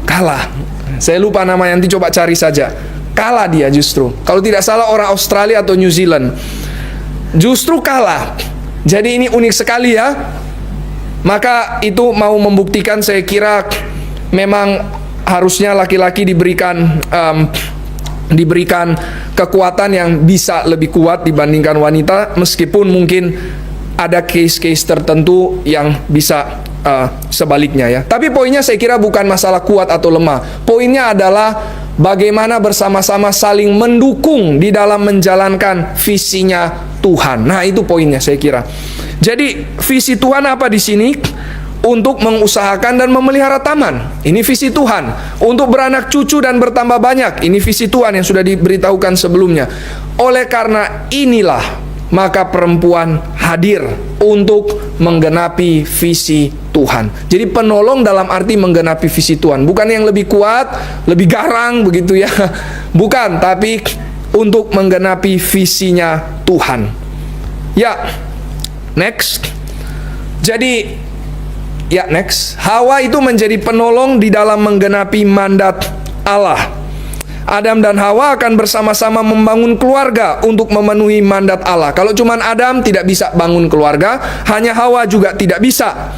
Kalah. Saya lupa nama, nanti coba cari saja. Kalah dia justru. Kalau tidak salah orang Australia atau New Zealand. Justru kalah. Jadi ini unik sekali ya. Maka itu mau membuktikan, saya kira memang harusnya laki-laki diberikan kekuatan yang bisa lebih kuat dibandingkan wanita, meskipun mungkin ada case-case tertentu yang bisa sebaliknya ya. Tapi poinnya saya kira bukan masalah kuat atau lemah. Poinnya adalah bagaimana bersama-sama saling mendukung di dalam menjalankan visinya Tuhan. Nah, itu poinnya saya kira. Jadi visi Tuhan apa di sini? Untuk mengusahakan dan memelihara taman. Ini visi Tuhan. Untuk beranak cucu dan bertambah banyak. Ini visi Tuhan yang sudah diberitahukan sebelumnya. Oleh karena inilah, maka perempuan hadir untuk menggenapi visi Tuhan. Jadi penolong dalam arti menggenapi visi Tuhan. Bukan yang lebih kuat, lebih garang begitu ya. Bukan, tapi untuk menggenapi visinya Tuhan. Ya, next. Jadi next. Hawa itu menjadi penolong di dalam menggenapi mandat Allah. Adam dan Hawa akan bersama-sama membangun keluarga untuk memenuhi mandat Allah. Kalau cuman Adam tidak bisa bangun keluarga, hanya Hawa juga tidak bisa.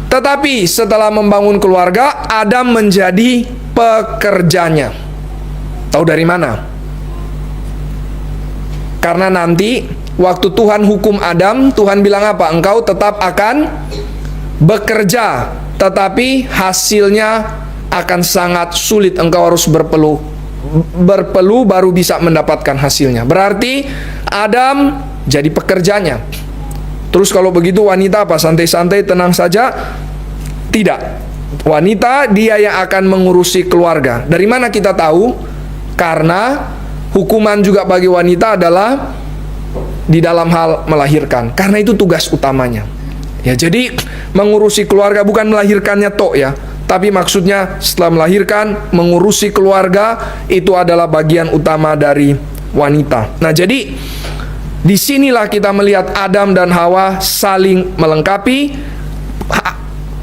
Tetapi setelah membangun keluarga, Adam menjadi pekerjanya. Tahu dari mana? Karena nanti waktu Tuhan hukum Adam, Tuhan bilang apa? Engkau tetap akan bekerja, tetapi hasilnya akan sangat sulit. Engkau harus berpeluh baru bisa mendapatkan hasilnya. Berarti Adam jadi pekerjanya. Terus kalau begitu wanita apa? Santai-santai, tenang saja? Tidak. Wanita dia yang akan mengurusi keluarga. Dari mana kita tahu? Karena hukuman juga bagi wanita adalah di dalam hal melahirkan. Karena itu tugas utamanya. Ya, jadi mengurusi keluarga bukan melahirkannya tok ya, tapi maksudnya setelah melahirkan, mengurusi keluarga itu adalah bagian utama dari wanita. Nah, jadi disinilah kita melihat Adam dan Hawa saling melengkapi.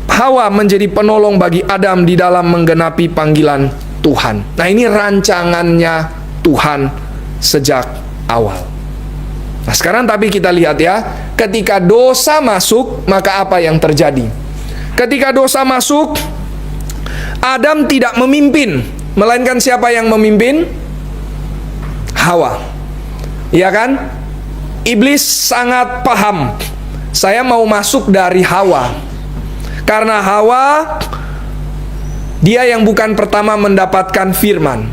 Hawa menjadi penolong bagi Adam di dalam menggenapi panggilan Tuhan. Nah, ini rancangannya Tuhan sejak awal. Nah, sekarang tapi kita lihat ya, ketika dosa masuk, maka apa yang terjadi? Ketika dosa masuk, Adam tidak memimpin, melainkan siapa yang memimpin? Hawa. Iya kan? Iblis sangat paham, saya mau masuk dari Hawa. Karena Hawa, dia yang bukan pertama mendapatkan firman.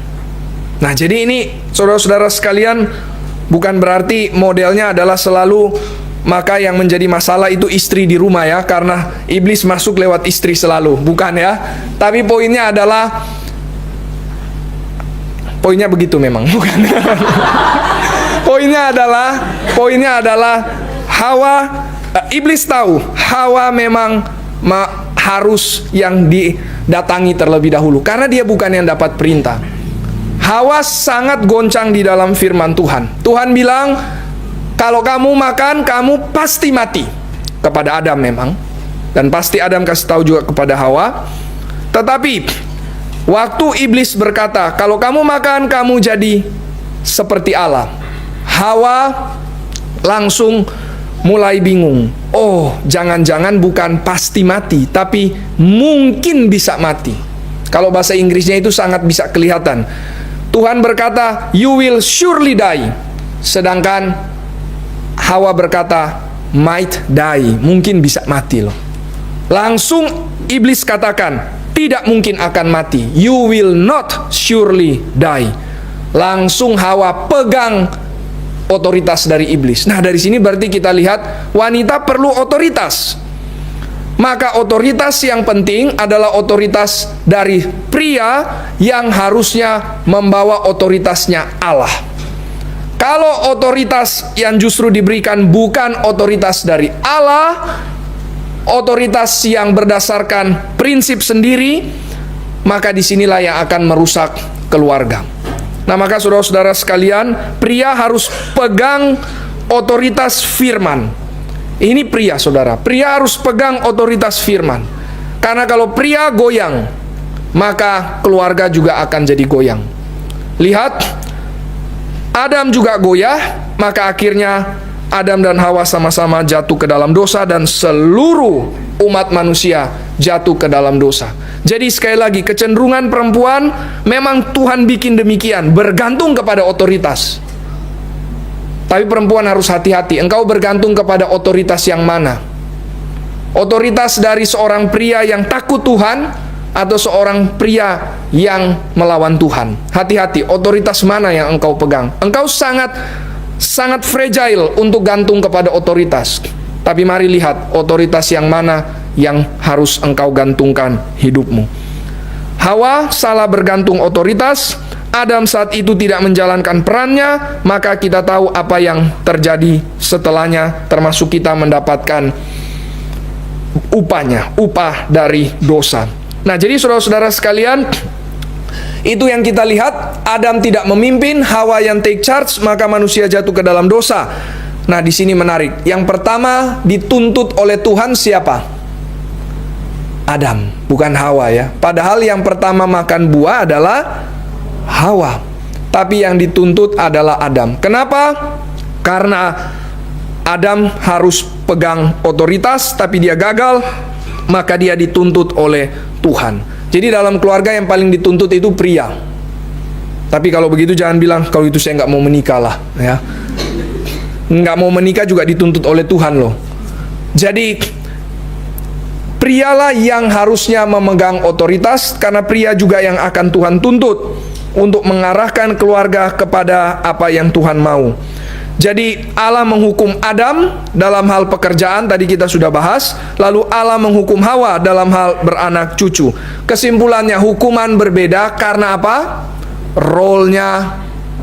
Nah, jadi ini saudara-saudara sekalian, bukan berarti modelnya adalah selalu maka yang menjadi masalah itu istri di rumah ya, karena iblis masuk lewat istri selalu, bukan ya. Tapi poinnya adalah, poinnya begitu memang, bukan. Poinnya adalah Hawa, iblis tahu Hawa memang harus yang didatangi terlebih dahulu, karena dia bukan yang dapat perintah. Hawa sangat goncang di dalam firman Tuhan. Tuhan bilang, kalau kamu makan, kamu pasti mati. Kepada Adam memang. Dan pasti Adam kasih tahu juga kepada Hawa. Tetapi, waktu iblis berkata, kalau kamu makan, kamu jadi seperti Allah. Hawa langsung mulai bingung. Oh, jangan-jangan bukan pasti mati, tapi mungkin bisa mati. Kalau bahasa Inggrisnya itu sangat bisa kelihatan. Tuhan berkata, you will surely die. Sedangkan Hawa berkata, might die, mungkin bisa mati loh. Langsung iblis katakan, tidak mungkin akan mati. You will not surely die. Langsung Hawa pegang otoritas dari iblis. Nah, dari sini berarti kita lihat wanita perlu otoritas. Maka otoritas yang penting adalah otoritas dari pria yang harusnya membawa otoritasnya Allah. Kalau otoritas yang justru diberikan bukan otoritas dari Allah, otoritas yang berdasarkan prinsip sendiri, maka disinilah yang akan merusak keluarga. Nah, maka saudara-saudara sekalian, pria harus pegang otoritas firman. Ini pria, saudara. Pria harus pegang otoritas firman. Karena kalau pria goyang, maka keluarga juga akan jadi goyang. Lihat, Adam juga goyah, maka akhirnya Adam dan Hawa sama-sama jatuh ke dalam dosa dan seluruh umat manusia jatuh ke dalam dosa. Jadi sekali lagi, kecenderungan perempuan memang Tuhan bikin demikian, bergantung kepada otoritas. Tapi perempuan harus hati-hati, engkau bergantung kepada otoritas yang mana? Otoritas dari seorang pria yang takut Tuhan atau seorang pria yang melawan Tuhan? Hati-hati, otoritas mana yang engkau pegang? Engkau sangat fragile untuk gantung kepada otoritas. Tapi mari lihat otoritas yang mana yang harus engkau gantungkan hidupmu. Hawa salah bergantung otoritas, Adam saat itu tidak menjalankan perannya, maka kita tahu apa yang terjadi setelahnya, termasuk kita mendapatkan upah dari dosa. Nah, jadi saudara-saudara sekalian, itu yang kita lihat. Adam tidak memimpin, Hawa yang take charge, maka manusia jatuh ke dalam dosa. Nah, di sini menarik. Yang pertama dituntut oleh Tuhan siapa? Adam, bukan Hawa ya. Padahal yang pertama makan buah adalah Hawa, tapi yang dituntut adalah Adam. Kenapa? Karena Adam harus pegang otoritas, tapi dia gagal, maka dia dituntut oleh Tuhan. Jadi dalam keluarga yang paling dituntut itu pria. Tapi kalau begitu jangan bilang, kalau itu saya nggak mau menikah lah, ya. Nggak mau menikah juga dituntut oleh Tuhan loh. Jadi prialah yang harusnya memegang otoritas, karena pria juga yang akan Tuhan tuntut untuk mengarahkan keluarga kepada apa yang Tuhan mau. Jadi Allah menghukum Adam dalam hal pekerjaan, tadi kita sudah bahas. Lalu Allah menghukum Hawa dalam hal beranak cucu. Kesimpulannya, hukuman berbeda karena apa? Role-nya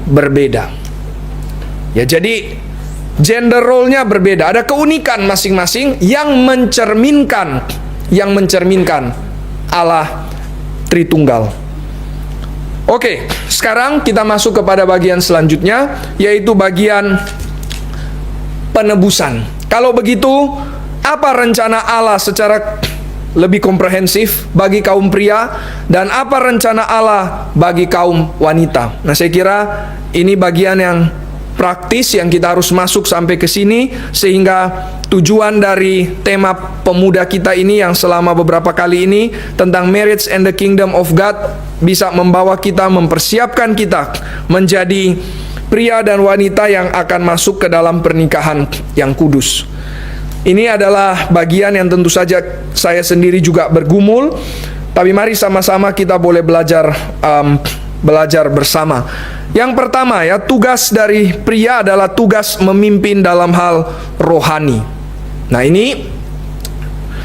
berbeda. Ya, jadi gender role-nya berbeda. Ada keunikan masing-masing yang mencerminkan Allah Tritunggal. Oke, sekarang kita masuk kepada bagian selanjutnya, yaitu bagian penebusan. Kalau begitu, apa rencana Allah secara lebih komprehensif bagi kaum pria, dan apa rencana Allah bagi kaum wanita? Nah, saya kira ini bagian yang praktis yang kita harus masuk sampai ke sini, sehingga tujuan dari tema pemuda kita ini yang selama beberapa kali ini tentang marriage and the kingdom of God bisa membawa kita, mempersiapkan kita menjadi pria dan wanita yang akan masuk ke dalam pernikahan yang kudus. Ini adalah bagian yang tentu saja saya sendiri juga bergumul, tapi mari sama-sama kita boleh belajar bersama. Yang pertama ya, tugas dari pria adalah tugas memimpin dalam hal rohani. Nah, ini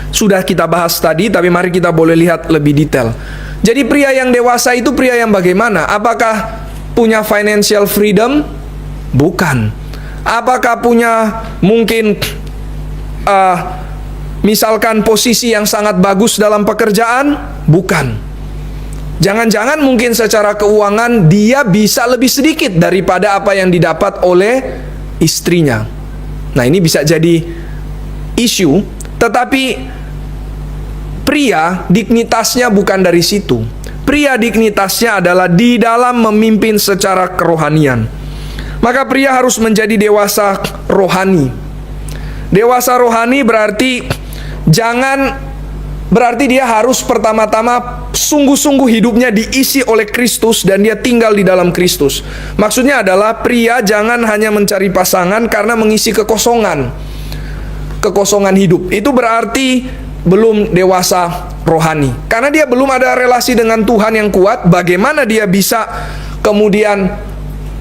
sudah kita bahas tadi, tapi mari kita boleh lihat lebih detail. Jadi pria yang dewasa itu pria yang bagaimana? Apakah punya financial freedom? Bukan. Apakah punya mungkin misalkan posisi yang sangat bagus dalam pekerjaan? Bukan. Jangan-jangan mungkin secara keuangan dia bisa lebih sedikit daripada apa yang didapat oleh istrinya. Nah, ini bisa jadi isu, tetapi pria dignitasnya bukan dari situ. Pria dignitasnya adalah di dalam memimpin secara kerohanian. Maka pria harus menjadi dewasa rohani. Dewasa rohani berarti dia harus pertama-tama sungguh-sungguh hidupnya diisi oleh Kristus dan dia tinggal di dalam Kristus. Maksudnya adalah pria jangan hanya mencari pasangan karena mengisi kekosongan hidup. Itu berarti belum dewasa rohani. Karena dia belum ada relasi dengan Tuhan yang kuat, bagaimana dia bisa kemudian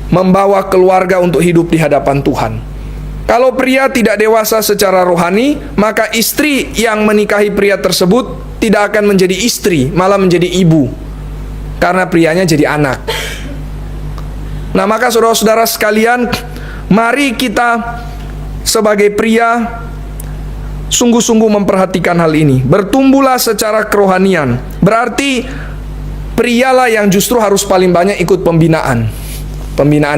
membawa keluarga untuk hidup di hadapan Tuhan? Kalau pria tidak dewasa secara rohani, maka istri yang menikahi pria tersebut tidak akan menjadi istri, malah menjadi ibu. Karena prianya jadi anak. Nah, maka saudara-saudara sekalian, mari kita sebagai pria sungguh-sungguh memperhatikan hal ini. Bertumbuhlah secara kerohanian. Berarti prialah yang justru harus paling banyak ikut pembinaan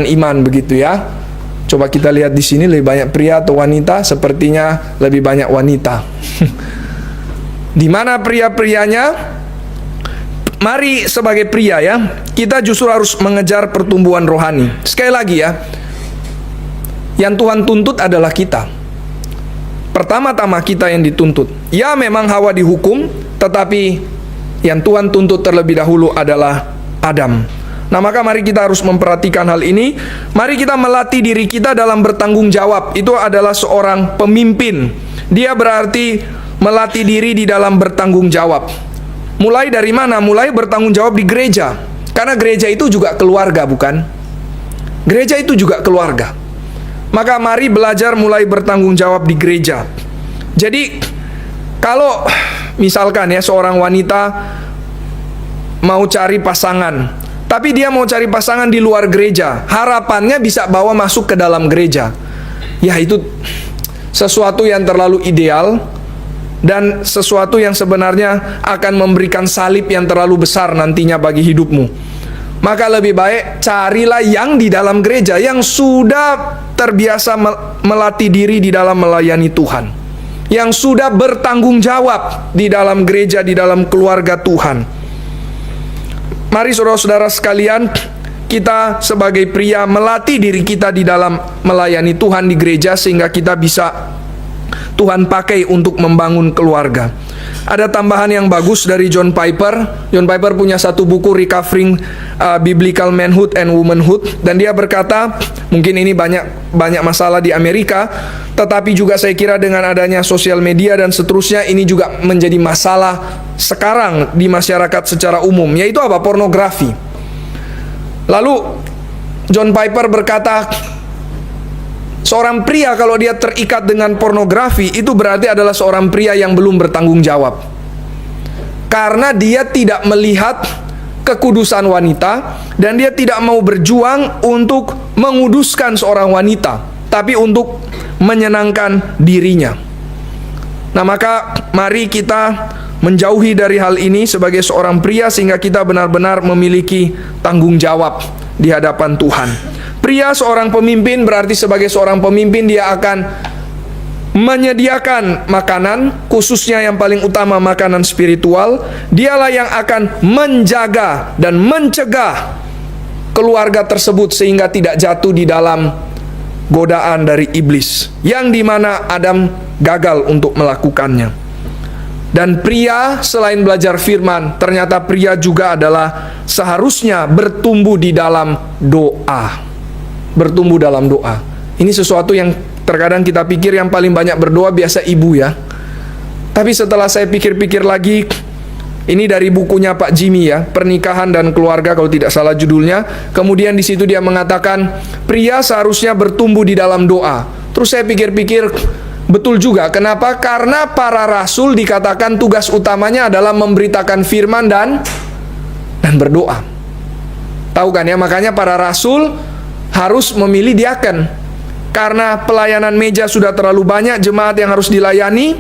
iman, begitu ya. Coba kita lihat di sini lebih banyak pria atau wanita? Sepertinya lebih banyak wanita. Di mana pria-prianya? Mari sebagai pria ya, kita justru harus mengejar pertumbuhan rohani. Sekali lagi ya, yang Tuhan tuntut adalah kita. Pertama-tama kita yang dituntut. Ya memang Hawa dihukum, tetapi yang Tuhan tuntut terlebih dahulu adalah Adam. Nah maka mari kita harus memperhatikan hal ini. Mari kita melatih diri kita dalam bertanggung jawab. Itu adalah seorang pemimpin. Dia berarti melatih diri di dalam bertanggung jawab. Mulai dari mana? Mulai bertanggung jawab di gereja. Karena gereja itu juga keluarga, bukan? Gereja itu juga keluarga. Maka mari belajar mulai bertanggung jawab di gereja. Jadi kalau misalkan ya seorang wanita mau cari pasangan, tapi dia mau cari pasangan di luar gereja, harapannya bisa bawa masuk ke dalam gereja. Ya itu sesuatu yang terlalu ideal dan sesuatu yang sebenarnya akan memberikan salib yang terlalu besar nantinya bagi hidupmu. Maka lebih baik carilah yang di dalam gereja, yang sudah terbiasa melatih diri di dalam melayani Tuhan, yang sudah bertanggung jawab di dalam gereja, di dalam keluarga Tuhan. Mari saudara-saudara sekalian, kita sebagai pria melatih diri kita di dalam melayani Tuhan di gereja, sehingga kita bisa Tuhan pakai untuk membangun keluarga. Ada tambahan yang bagus dari John Piper. John Piper punya satu buku, Recovering Biblical Manhood and Womanhood, dan dia berkata, mungkin ini banyak masalah di Amerika, tetapi juga saya kira dengan adanya sosial media dan seterusnya, ini juga menjadi masalah sekarang di masyarakat secara umum, yaitu apa? Pornografi. Lalu John Piper berkata, seorang pria kalau dia terikat dengan pornografi, itu berarti adalah seorang pria yang belum bertanggung jawab. Karena dia tidak melihat kekudusan wanita, dan dia tidak mau berjuang untuk menguduskan seorang wanita, tapi untuk menyenangkan dirinya. Nah maka mari kita menjauhi dari hal ini sebagai seorang pria, sehingga kita benar-benar memiliki tanggung jawab di hadapan Tuhan. Pria seorang pemimpin berarti sebagai seorang pemimpin dia akan menyediakan makanan, khususnya yang paling utama makanan spiritual. Dialah yang akan menjaga dan mencegah keluarga tersebut sehingga tidak jatuh di dalam godaan dari iblis, yang dimana Adam gagal untuk melakukannya. Dan pria selain belajar firman, ternyata pria juga adalah seharusnya bertumbuh di dalam doa. Bertumbuh dalam doa. Ini sesuatu yang terkadang kita pikir yang paling banyak berdoa biasa ibu ya. Tapi setelah saya pikir-pikir lagi, ini dari bukunya Pak Jimmy ya, Pernikahan dan Keluarga kalau tidak salah judulnya. Kemudian di situ dia mengatakan pria seharusnya bertumbuh di dalam doa. Terus saya pikir-pikir, betul juga. Kenapa? Karena para rasul dikatakan tugas utamanya adalah memberitakan firman dan berdoa. Tahu kan ya, makanya para rasul harus memilih diaken. Karena pelayanan meja sudah terlalu banyak jemaat yang harus dilayani,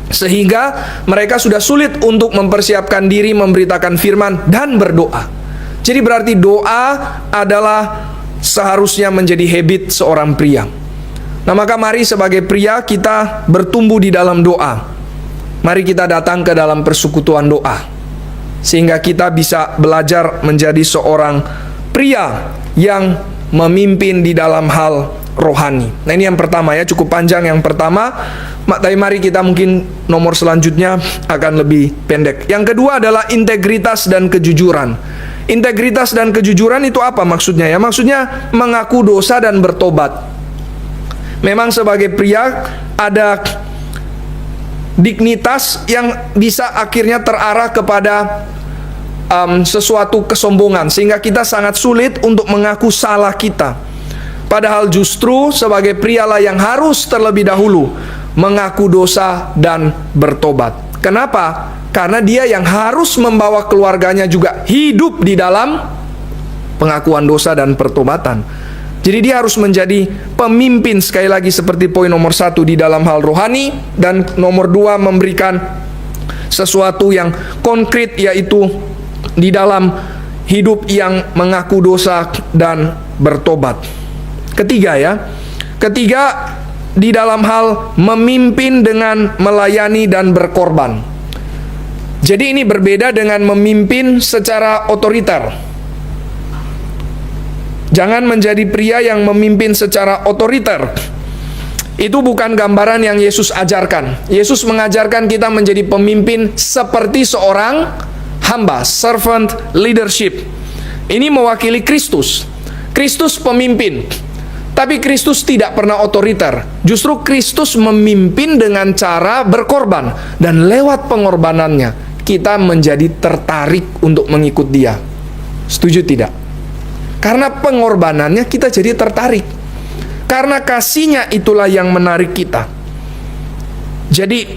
sehingga mereka sudah sulit untuk mempersiapkan diri memberitakan firman dan berdoa. Jadi berarti doa adalah seharusnya menjadi habit seorang pria. Nah maka mari sebagai pria kita bertumbuh di dalam doa. Mari kita datang ke dalam persekutuan doa, sehingga kita bisa belajar menjadi seorang pria yang memimpin di dalam hal rohani. Nah ini yang pertama ya, cukup panjang yang pertama. Tapi mari kita mungkin nomor selanjutnya akan lebih pendek. Yang kedua adalah integritas dan kejujuran. Integritas dan kejujuran itu apa maksudnya ya? Maksudnya mengaku dosa dan bertobat. Memang sebagai pria ada dignitas yang bisa akhirnya terarah kepada sesuatu kesombongan, sehingga kita sangat sulit untuk mengaku salah kita. Padahal justru sebagai prialah yang harus terlebih dahulu mengaku dosa dan bertobat. Kenapa? Karena dia yang harus membawa keluarganya juga hidup di dalam pengakuan dosa dan pertobatan. Jadi dia harus menjadi pemimpin, sekali lagi seperti poin nomor 1 di dalam hal rohani, dan nomor 2 memberikan sesuatu yang konkret, yaitu di dalam hidup yang mengaku dosa dan bertobat. Ketiga ya, ketiga di dalam hal memimpin dengan melayani dan berkorban. Jadi ini berbeda dengan memimpin secara otoriter. Jangan menjadi pria yang memimpin secara otoriter. Itu bukan gambaran yang Yesus ajarkan. Yesus mengajarkan kita menjadi pemimpin seperti seorang hamba, servant leadership. Ini mewakili Kristus. Kristus pemimpin. Tapi Kristus tidak pernah otoriter. Justru Kristus memimpin dengan cara berkorban. Dan lewat pengorbanannya, kita menjadi tertarik untuk mengikut Dia. Setuju tidak? Karena pengorbanannya kita jadi tertarik. Karena kasihnya itulah yang menarik kita. Jadi,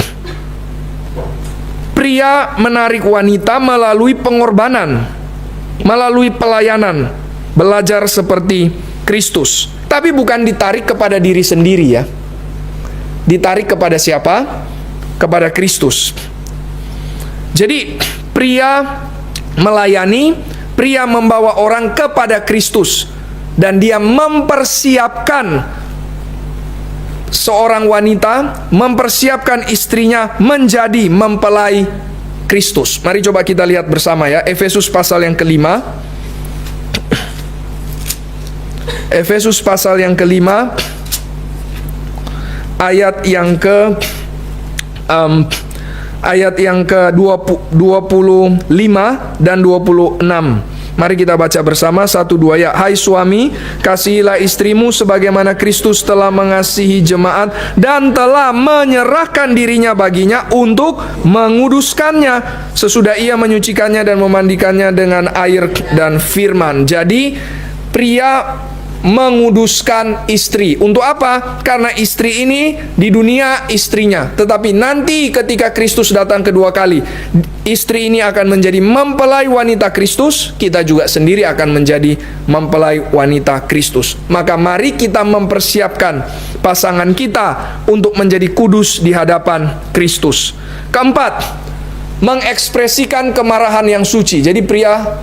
pria menarik wanita melalui pengorbanan, melalui pelayanan, belajar seperti Kristus. Tapi bukan ditarik kepada diri sendiri ya. Ditarik kepada siapa? Kepada Kristus. Jadi, pria melayani, pria membawa orang kepada Kristus. Dan dia mempersiapkan seorang wanita, mempersiapkan istrinya menjadi mempelai Kristus. Mari coba kita lihat bersama ya, Efesus pasal yang kelima. Efesus pasal yang kelima, ayat yang ke-25 dan 26. Mari kita baca bersama 1-2 ya. Hai suami, kasihilah istrimu sebagaimana Kristus telah mengasihi jemaat dan telah menyerahkan dirinya baginya untuk menguduskannya sesudah ia menyucikannya dan memandikannya dengan air dan firman. Jadi pria menguduskan istri. Untuk apa? Karena istri ini di dunia istrinya, tetapi nanti ketika Kristus datang kedua kali, istri ini akan menjadi mempelai wanita Kristus. Kita juga sendiri akan menjadi mempelai wanita Kristus. Maka mari kita mempersiapkan pasangan kita untuk menjadi kudus di hadapan Kristus. Keempat, mengekspresikan kemarahan yang suci. Jadi pria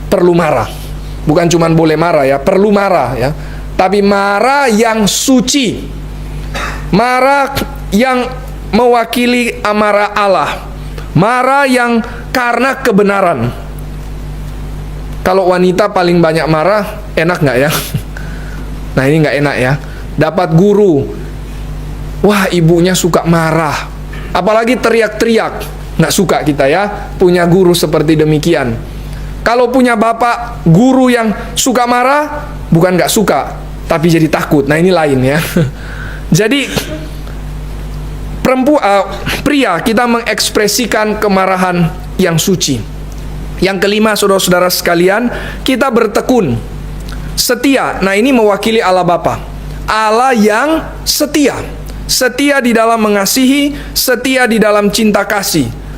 perlu marah. Bukan cuma boleh marah ya, perlu marah ya. Tapi marah yang suci. Marah yang mewakili amarah Allah. Marah yang karena kebenaran. Kalau wanita paling banyak marah, enak nggak ya? Nah ini nggak enak ya. Dapat guru, wah ibunya suka marah. Apalagi teriak-teriak. Nggak suka kita ya, punya guru seperti demikian. Kalau punya bapak guru yang suka marah, bukan nggak suka, tapi jadi takut. Nah ini lain ya. Jadi pria kita mengekspresikan kemarahan yang suci. Yang kelima, saudara-saudara sekalian, kita bertekun, setia. Nah ini mewakili Allah Bapa, Allah yang setia. Setia di dalam mengasihi, setia di dalam cinta kasih.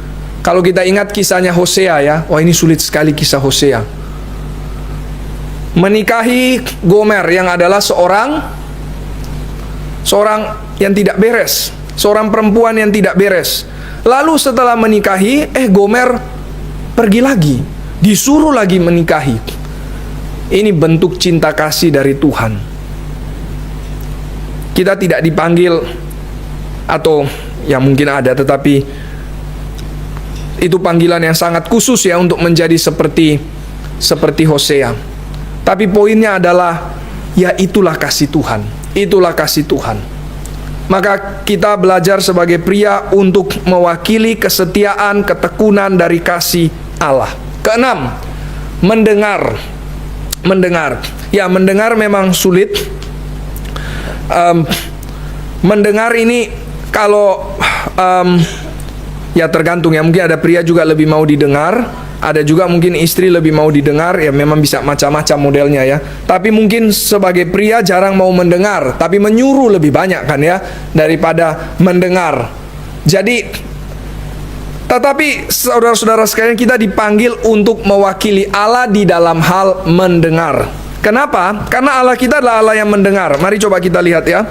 Kalau kita ingat kisahnya Hosea ya, wah ini sulit sekali kisah Hosea. Menikahi Gomer yang adalah seorang yang tidak beres, seorang perempuan yang tidak beres. Lalu setelah menikahi, Gomer pergi lagi, disuruh lagi menikahi. Ini bentuk cinta kasih dari Tuhan. Kita tidak dipanggil, atau ya mungkin ada, tetapi itu panggilan yang sangat khusus ya untuk menjadi seperti Hosea. Tapi poinnya adalah ya itulah kasih Tuhan. Itulah kasih Tuhan. Maka kita belajar sebagai pria untuk mewakili kesetiaan, ketekunan dari kasih Allah. Keenam, mendengar. Ya, mendengar memang sulit. Mendengar ini kalau ya tergantung ya, mungkin ada pria juga lebih mau didengar, ada juga mungkin istri lebih mau didengar, ya memang bisa macam-macam modelnya ya. Tapi mungkin sebagai pria jarang mau mendengar, tapi menyuruh lebih banyak kan ya, daripada mendengar. Jadi, tetapi saudara-saudara sekalian, kita dipanggil untuk mewakili Allah di dalam hal mendengar. Kenapa? Karena Allah kita adalah Allah yang mendengar. Mari coba kita lihat ya.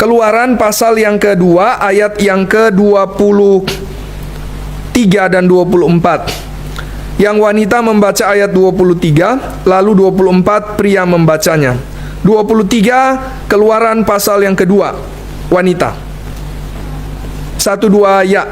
Keluaran pasal yang kedua, ayat yang ke-23 dan 24. Yang wanita membaca ayat 23, lalu 24 pria membacanya. 23 Keluaran pasal yang kedua, wanita. 1-2 ya.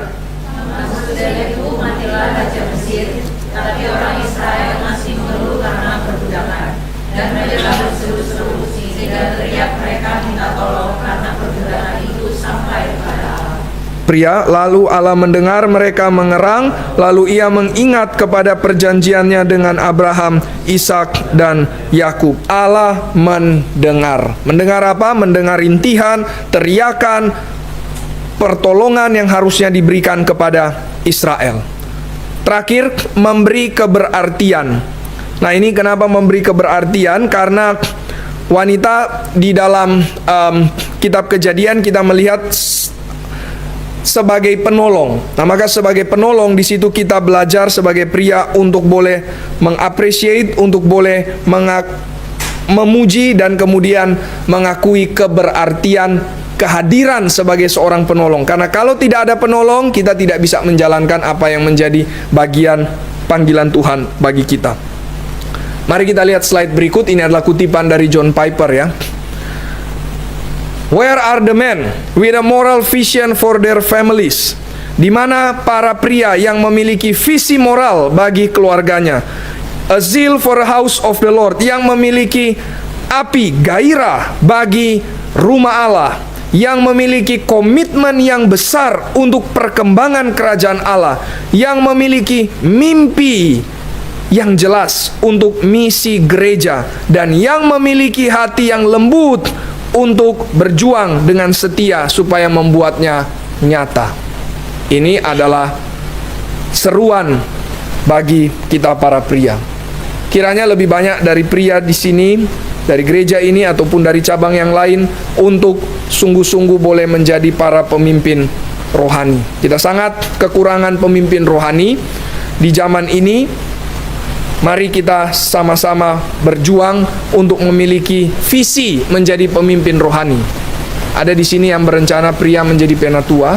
pria. Lalu Allah mendengar mereka mengerang, lalu ia mengingat kepada perjanjiannya dengan Abraham, Ishak, dan Yakub. Allah mendengar. Mendengar apa? Mendengar rintihan, teriakan, pertolongan yang harusnya diberikan kepada Israel. Terakhir, memberi keberartian. Nah, ini kenapa memberi keberartian? Karena wanita di dalam kitab Kejadian kita melihat sebagai penolong. Nah, maka sebagai penolong di situ kita belajar sebagai pria untuk boleh mengapresiasi, untuk boleh memuji dan kemudian mengakui keberartian kehadiran sebagai seorang penolong. Karena kalau tidak ada penolong, kita tidak bisa menjalankan apa yang menjadi bagian panggilan Tuhan bagi kita. Mari kita lihat slide berikut. Ini adalah kutipan dari John Piper ya. Where are the men with a moral vision for their families? Di mana para pria yang memiliki visi moral bagi keluarganya? A zeal for the house of the Lord, yang memiliki api gairah bagi rumah Allah, yang memiliki komitmen yang besar untuk perkembangan kerajaan Allah, yang memiliki mimpi yang jelas untuk misi gereja, dan yang memiliki hati yang lembut untuk berjuang dengan setia supaya membuatnya nyata. Ini adalah seruan bagi kita para pria. Kiranya lebih banyak dari pria di sini, dari gereja ini ataupun dari cabang yang lain, untuk sungguh-sungguh boleh menjadi para pemimpin rohani. Kita sangat kekurangan pemimpin rohani di zaman ini. Mari kita sama-sama berjuang untuk memiliki visi menjadi pemimpin rohani. Ada di sini yang berencana pria menjadi penatua.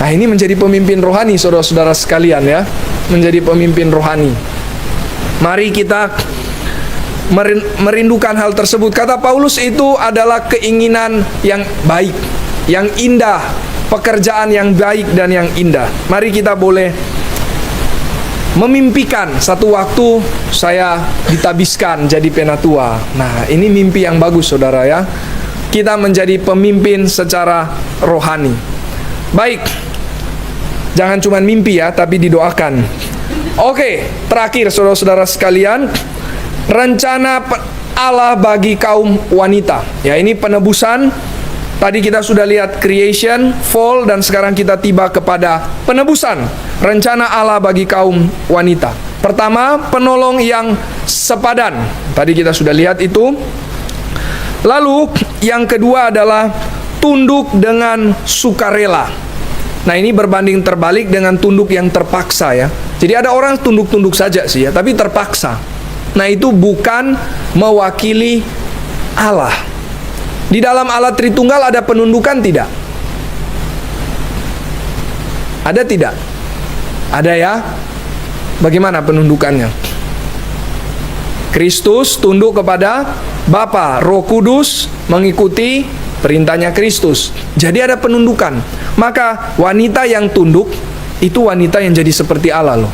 Nah, ini menjadi pemimpin rohani, saudara-saudara sekalian ya. Menjadi pemimpin rohani. Mari kita merindukan hal tersebut. Kata Paulus, itu adalah keinginan yang baik, yang indah, pekerjaan yang baik dan yang indah. Mari kita boleh memimpikan satu waktu saya ditabiskan jadi penatua. Nah, ini mimpi yang bagus, saudara ya. Kita menjadi pemimpin secara rohani. Baik, jangan cuma mimpi ya, tapi didoakan. Oke, terakhir saudara-saudara sekalian, rencana Allah bagi kaum wanita. Ya, ini penebusan. Tadi kita sudah lihat creation, fall, dan sekarang kita tiba kepada penebusan. Rencana Allah bagi kaum wanita. Pertama, penolong yang sepadan. Tadi kita sudah lihat itu. Lalu, yang kedua adalah tunduk dengan sukarela. Nah, ini berbanding terbalik dengan tunduk yang terpaksa ya. Jadi ada orang tunduk-tunduk saja sih ya, tapi terpaksa. Nah, itu bukan mewakili Allah. Di dalam Allah Tritunggal ada penundukan tidak? Ada tidak? Ada ya? Bagaimana penundukannya? Kristus tunduk kepada Bapa, Roh Kudus mengikuti perintahnya Kristus. Jadi ada penundukan. Maka wanita yang tunduk itu wanita yang jadi seperti Allah loh.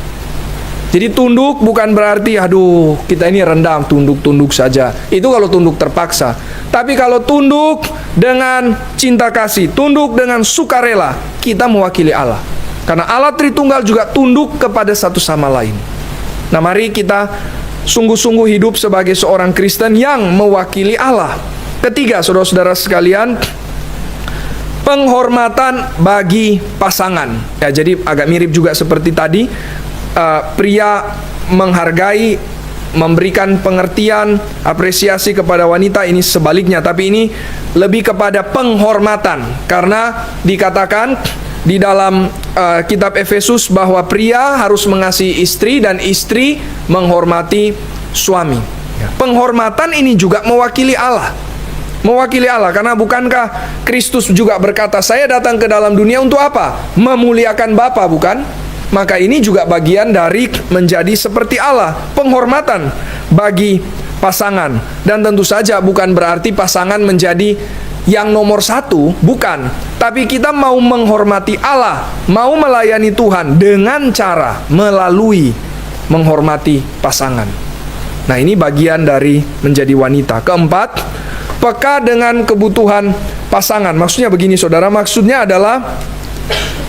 Jadi tunduk bukan berarti aduh kita ini rendah, tunduk-tunduk saja. Itu kalau tunduk terpaksa. Tapi kalau tunduk dengan cinta kasih, tunduk dengan sukarela, kita mewakili Allah. Karena Allah Tritunggal juga tunduk kepada satu sama lain. Nah, mari kita sungguh-sungguh hidup sebagai seorang Kristen yang mewakili Allah. Ketiga, saudara-saudara sekalian, penghormatan bagi pasangan. Ya, jadi agak mirip juga seperti tadi. Pria menghargai, memberikan pengertian, apresiasi kepada wanita, ini sebaliknya. Tapi ini lebih kepada penghormatan. Karena dikatakan di dalam kitab Efesus bahwa pria harus mengasihi istri dan istri menghormati suami. Penghormatan ini juga mewakili Allah. Mewakili Allah, karena bukankah Kristus juga berkata, saya datang ke dalam dunia untuk apa? Memuliakan Bapa, bukan? Maka ini juga bagian dari menjadi seperti Allah, penghormatan bagi pasangan. Dan tentu saja bukan berarti pasangan menjadi yang nomor satu, bukan. Tapi kita mau menghormati Allah, mau melayani Tuhan dengan cara melalui menghormati pasangan. Nah, ini bagian dari menjadi wanita. Keempat, peka dengan kebutuhan pasangan. Maksudnya begini saudara, maksudnya adalah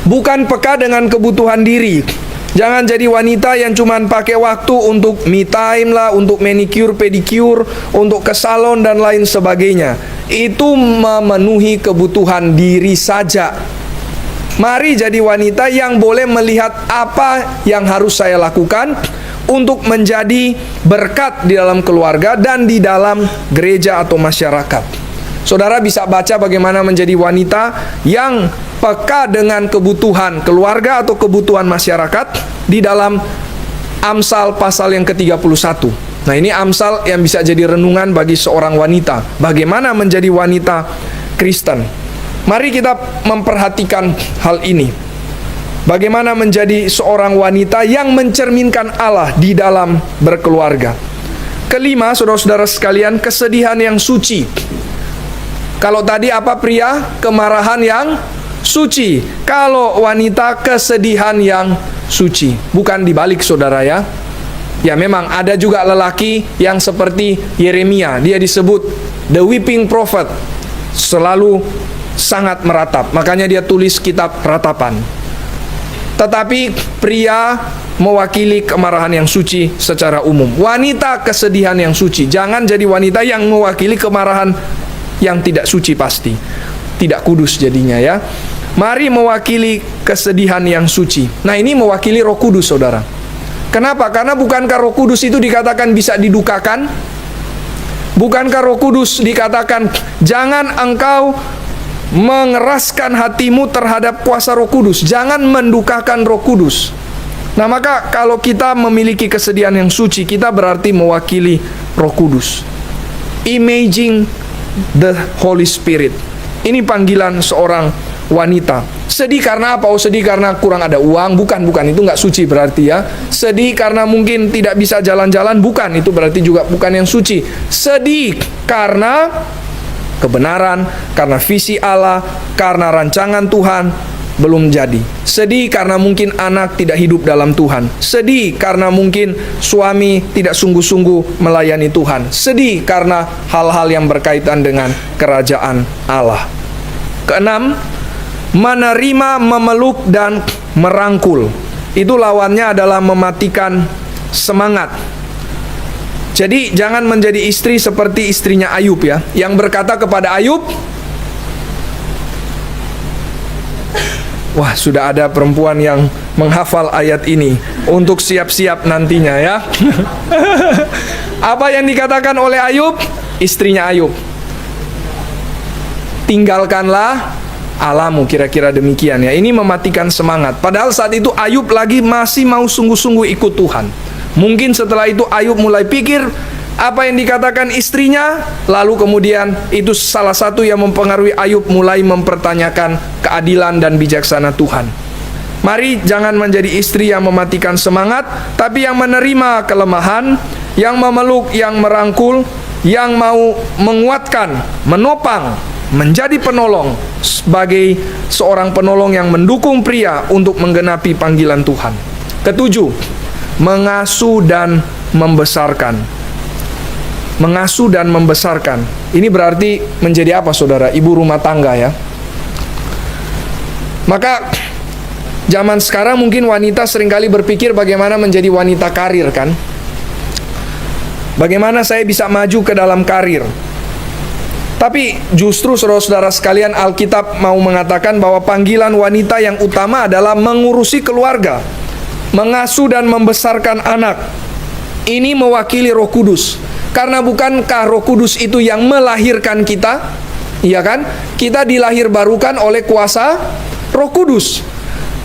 bukan peka dengan kebutuhan diri. Jangan jadi wanita yang cuman pakai waktu untuk me time lah, untuk manicure, pedicure, untuk ke salon dan lain sebagainya. Itu memenuhi kebutuhan diri saja. Mari jadi wanita yang boleh melihat apa yang harus saya lakukan untuk menjadi berkat di dalam keluarga dan di dalam gereja atau masyarakat. Saudara bisa baca bagaimana menjadi wanita yang peka dengan kebutuhan keluarga atau kebutuhan masyarakat di dalam Amsal pasal yang ke-31. Nah, ini Amsal yang bisa jadi renungan bagi seorang wanita. Bagaimana menjadi wanita Kristen? Mari kita memperhatikan hal ini. Bagaimana menjadi seorang wanita yang mencerminkan Allah di dalam berkeluarga. Kelima, saudara-saudara sekalian, kesedihan yang suci. Kalau tadi apa pria? Kemarahan yang suci. Kalau wanita, kesedihan yang suci. Bukan dibalik saudara ya. Ya memang ada juga lelaki yang seperti Yeremia. Dia disebut the weeping prophet. Selalu sangat meratap. Makanya dia tulis kitab ratapan. Tetapi pria mewakili kemarahan yang suci secara umum. Wanita kesedihan yang suci. Jangan jadi wanita yang mewakili kemarahan yang tidak suci pasti. Tidak kudus jadinya ya. Mari mewakili kesedihan yang suci. Nah, ini mewakili Roh Kudus, saudara. Kenapa? Karena bukankah Roh Kudus itu dikatakan bisa didukakan? Bukankah Roh Kudus dikatakan jangan engkau mengeraskan hatimu terhadap kuasa Roh Kudus, jangan mendukakan Roh Kudus. Nah, maka kalau kita memiliki kesedihan yang suci, kita berarti mewakili Roh Kudus. Imaging the Holy Spirit. Ini panggilan seorang wanita. Sedih karena apa? Oh, sedih karena kurang ada uang? Bukan, itu nggak suci berarti ya. Sedih karena mungkin tidak bisa jalan-jalan? Bukan, itu berarti juga bukan yang suci. Sedih karena kebenaran, karena visi Allah, karena rancangan Tuhan belum jadi. Sedih karena mungkin anak tidak hidup dalam Tuhan. Sedih karena mungkin suami tidak sungguh-sungguh melayani Tuhan. Sedih karena hal-hal yang berkaitan dengan kerajaan Allah. Keenam, menerima, memeluk, dan merangkul. Itu lawannya adalah mematikan semangat. Jadi jangan menjadi istri seperti istrinya Ayub ya, yang berkata kepada Ayub, wah, sudah ada perempuan yang menghafal ayat ini untuk siap-siap nantinya ya. Apa yang dikatakan oleh Ayub? Istrinya Ayub, tinggalkanlah Allahmu, kira-kira demikian ya. Ini mematikan semangat. Padahal saat itu Ayub lagi masih mau sungguh-sungguh ikut Tuhan. Mungkin setelah itu Ayub mulai pikir apa yang dikatakan istrinya, lalu kemudian itu salah satu yang mempengaruhi Ayub mulai mempertanyakan keadilan dan bijaksana Tuhan. Mari jangan menjadi istri yang mematikan semangat, tapi yang menerima kelemahan, yang memeluk, yang merangkul, yang mau menguatkan, menopang, menjadi penolong, sebagai seorang penolong yang mendukung pria untuk menggenapi panggilan Tuhan. Ketujuh, mengasuh dan membesarkan. Mengasuh dan membesarkan. Ini berarti menjadi apa saudara? Ibu rumah tangga ya. Maka zaman sekarang mungkin wanita seringkali berpikir bagaimana menjadi wanita karir kan? Bagaimana saya bisa maju ke dalam karir? Tapi justru saudara-saudara sekalian, Alkitab mau mengatakan bahwa panggilan wanita yang utama adalah mengurusi keluarga, mengasuh dan membesarkan anak. Ini mewakili Roh Kudus. Karena bukankah Roh Kudus itu yang melahirkan kita? Iya kan? Kita dilahirbarukan oleh kuasa Roh Kudus.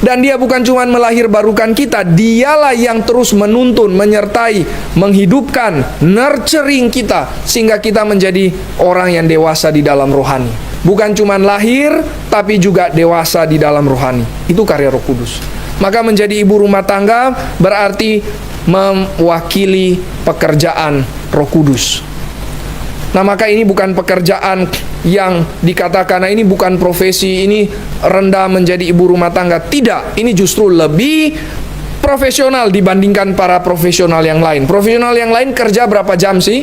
Dan dia bukan cuma melahirbarukan kita, dialah yang terus menuntun, menyertai, menghidupkan, nurturing kita, sehingga kita menjadi orang yang dewasa di dalam rohani. Bukan cuma lahir, tapi juga dewasa di dalam rohani. Itu karya Roh Kudus. Maka menjadi ibu rumah tangga berarti mewakili pekerjaan Roh Kudus. Nah, maka ini bukan pekerjaan yang dikatakan, nah ini bukan profesi, ini rendah menjadi ibu rumah tangga. Tidak, ini justru lebih profesional dibandingkan para profesional yang lain. Profesional yang lain kerja berapa jam sih?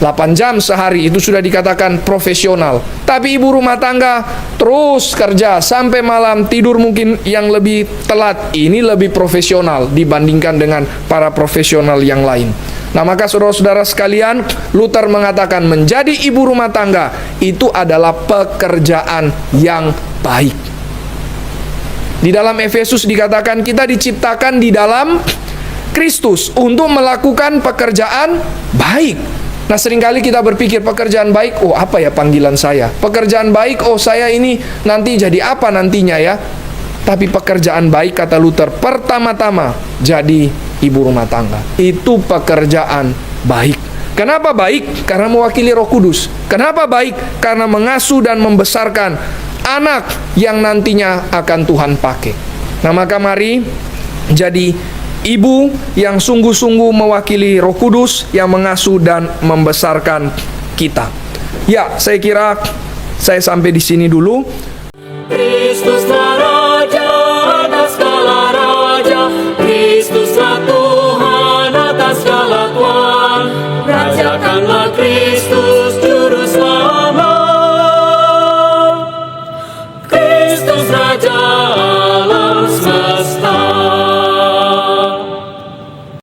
8 jam sehari itu sudah dikatakan profesional. Tapi ibu rumah tangga terus kerja sampai malam, tidur mungkin yang lebih telat. Ini lebih profesional dibandingkan dengan para profesional yang lain. Nah, maka saudara-saudara sekalian, Luther mengatakan menjadi ibu rumah tangga itu adalah pekerjaan yang baik. Di dalam Efesus dikatakan kita diciptakan di dalam Kristus untuk melakukan pekerjaan baik. Nah, seringkali kita berpikir pekerjaan baik, oh apa ya panggilan saya? Pekerjaan baik, oh saya ini nanti jadi apa nantinya ya? Tapi pekerjaan baik, kata Luther, pertama-tama jadi ibu rumah tangga. Itu pekerjaan baik. Kenapa baik? Karena mewakili Roh Kudus. Kenapa baik? Karena mengasuh dan membesarkan anak yang nantinya akan Tuhan pakai. Nah, maka mari jadi ibu yang sungguh-sungguh mewakili Roh Kudus yang mengasuh dan membesarkan kita. Ya, saya kira saya sampai di sini dulu. Kristus telah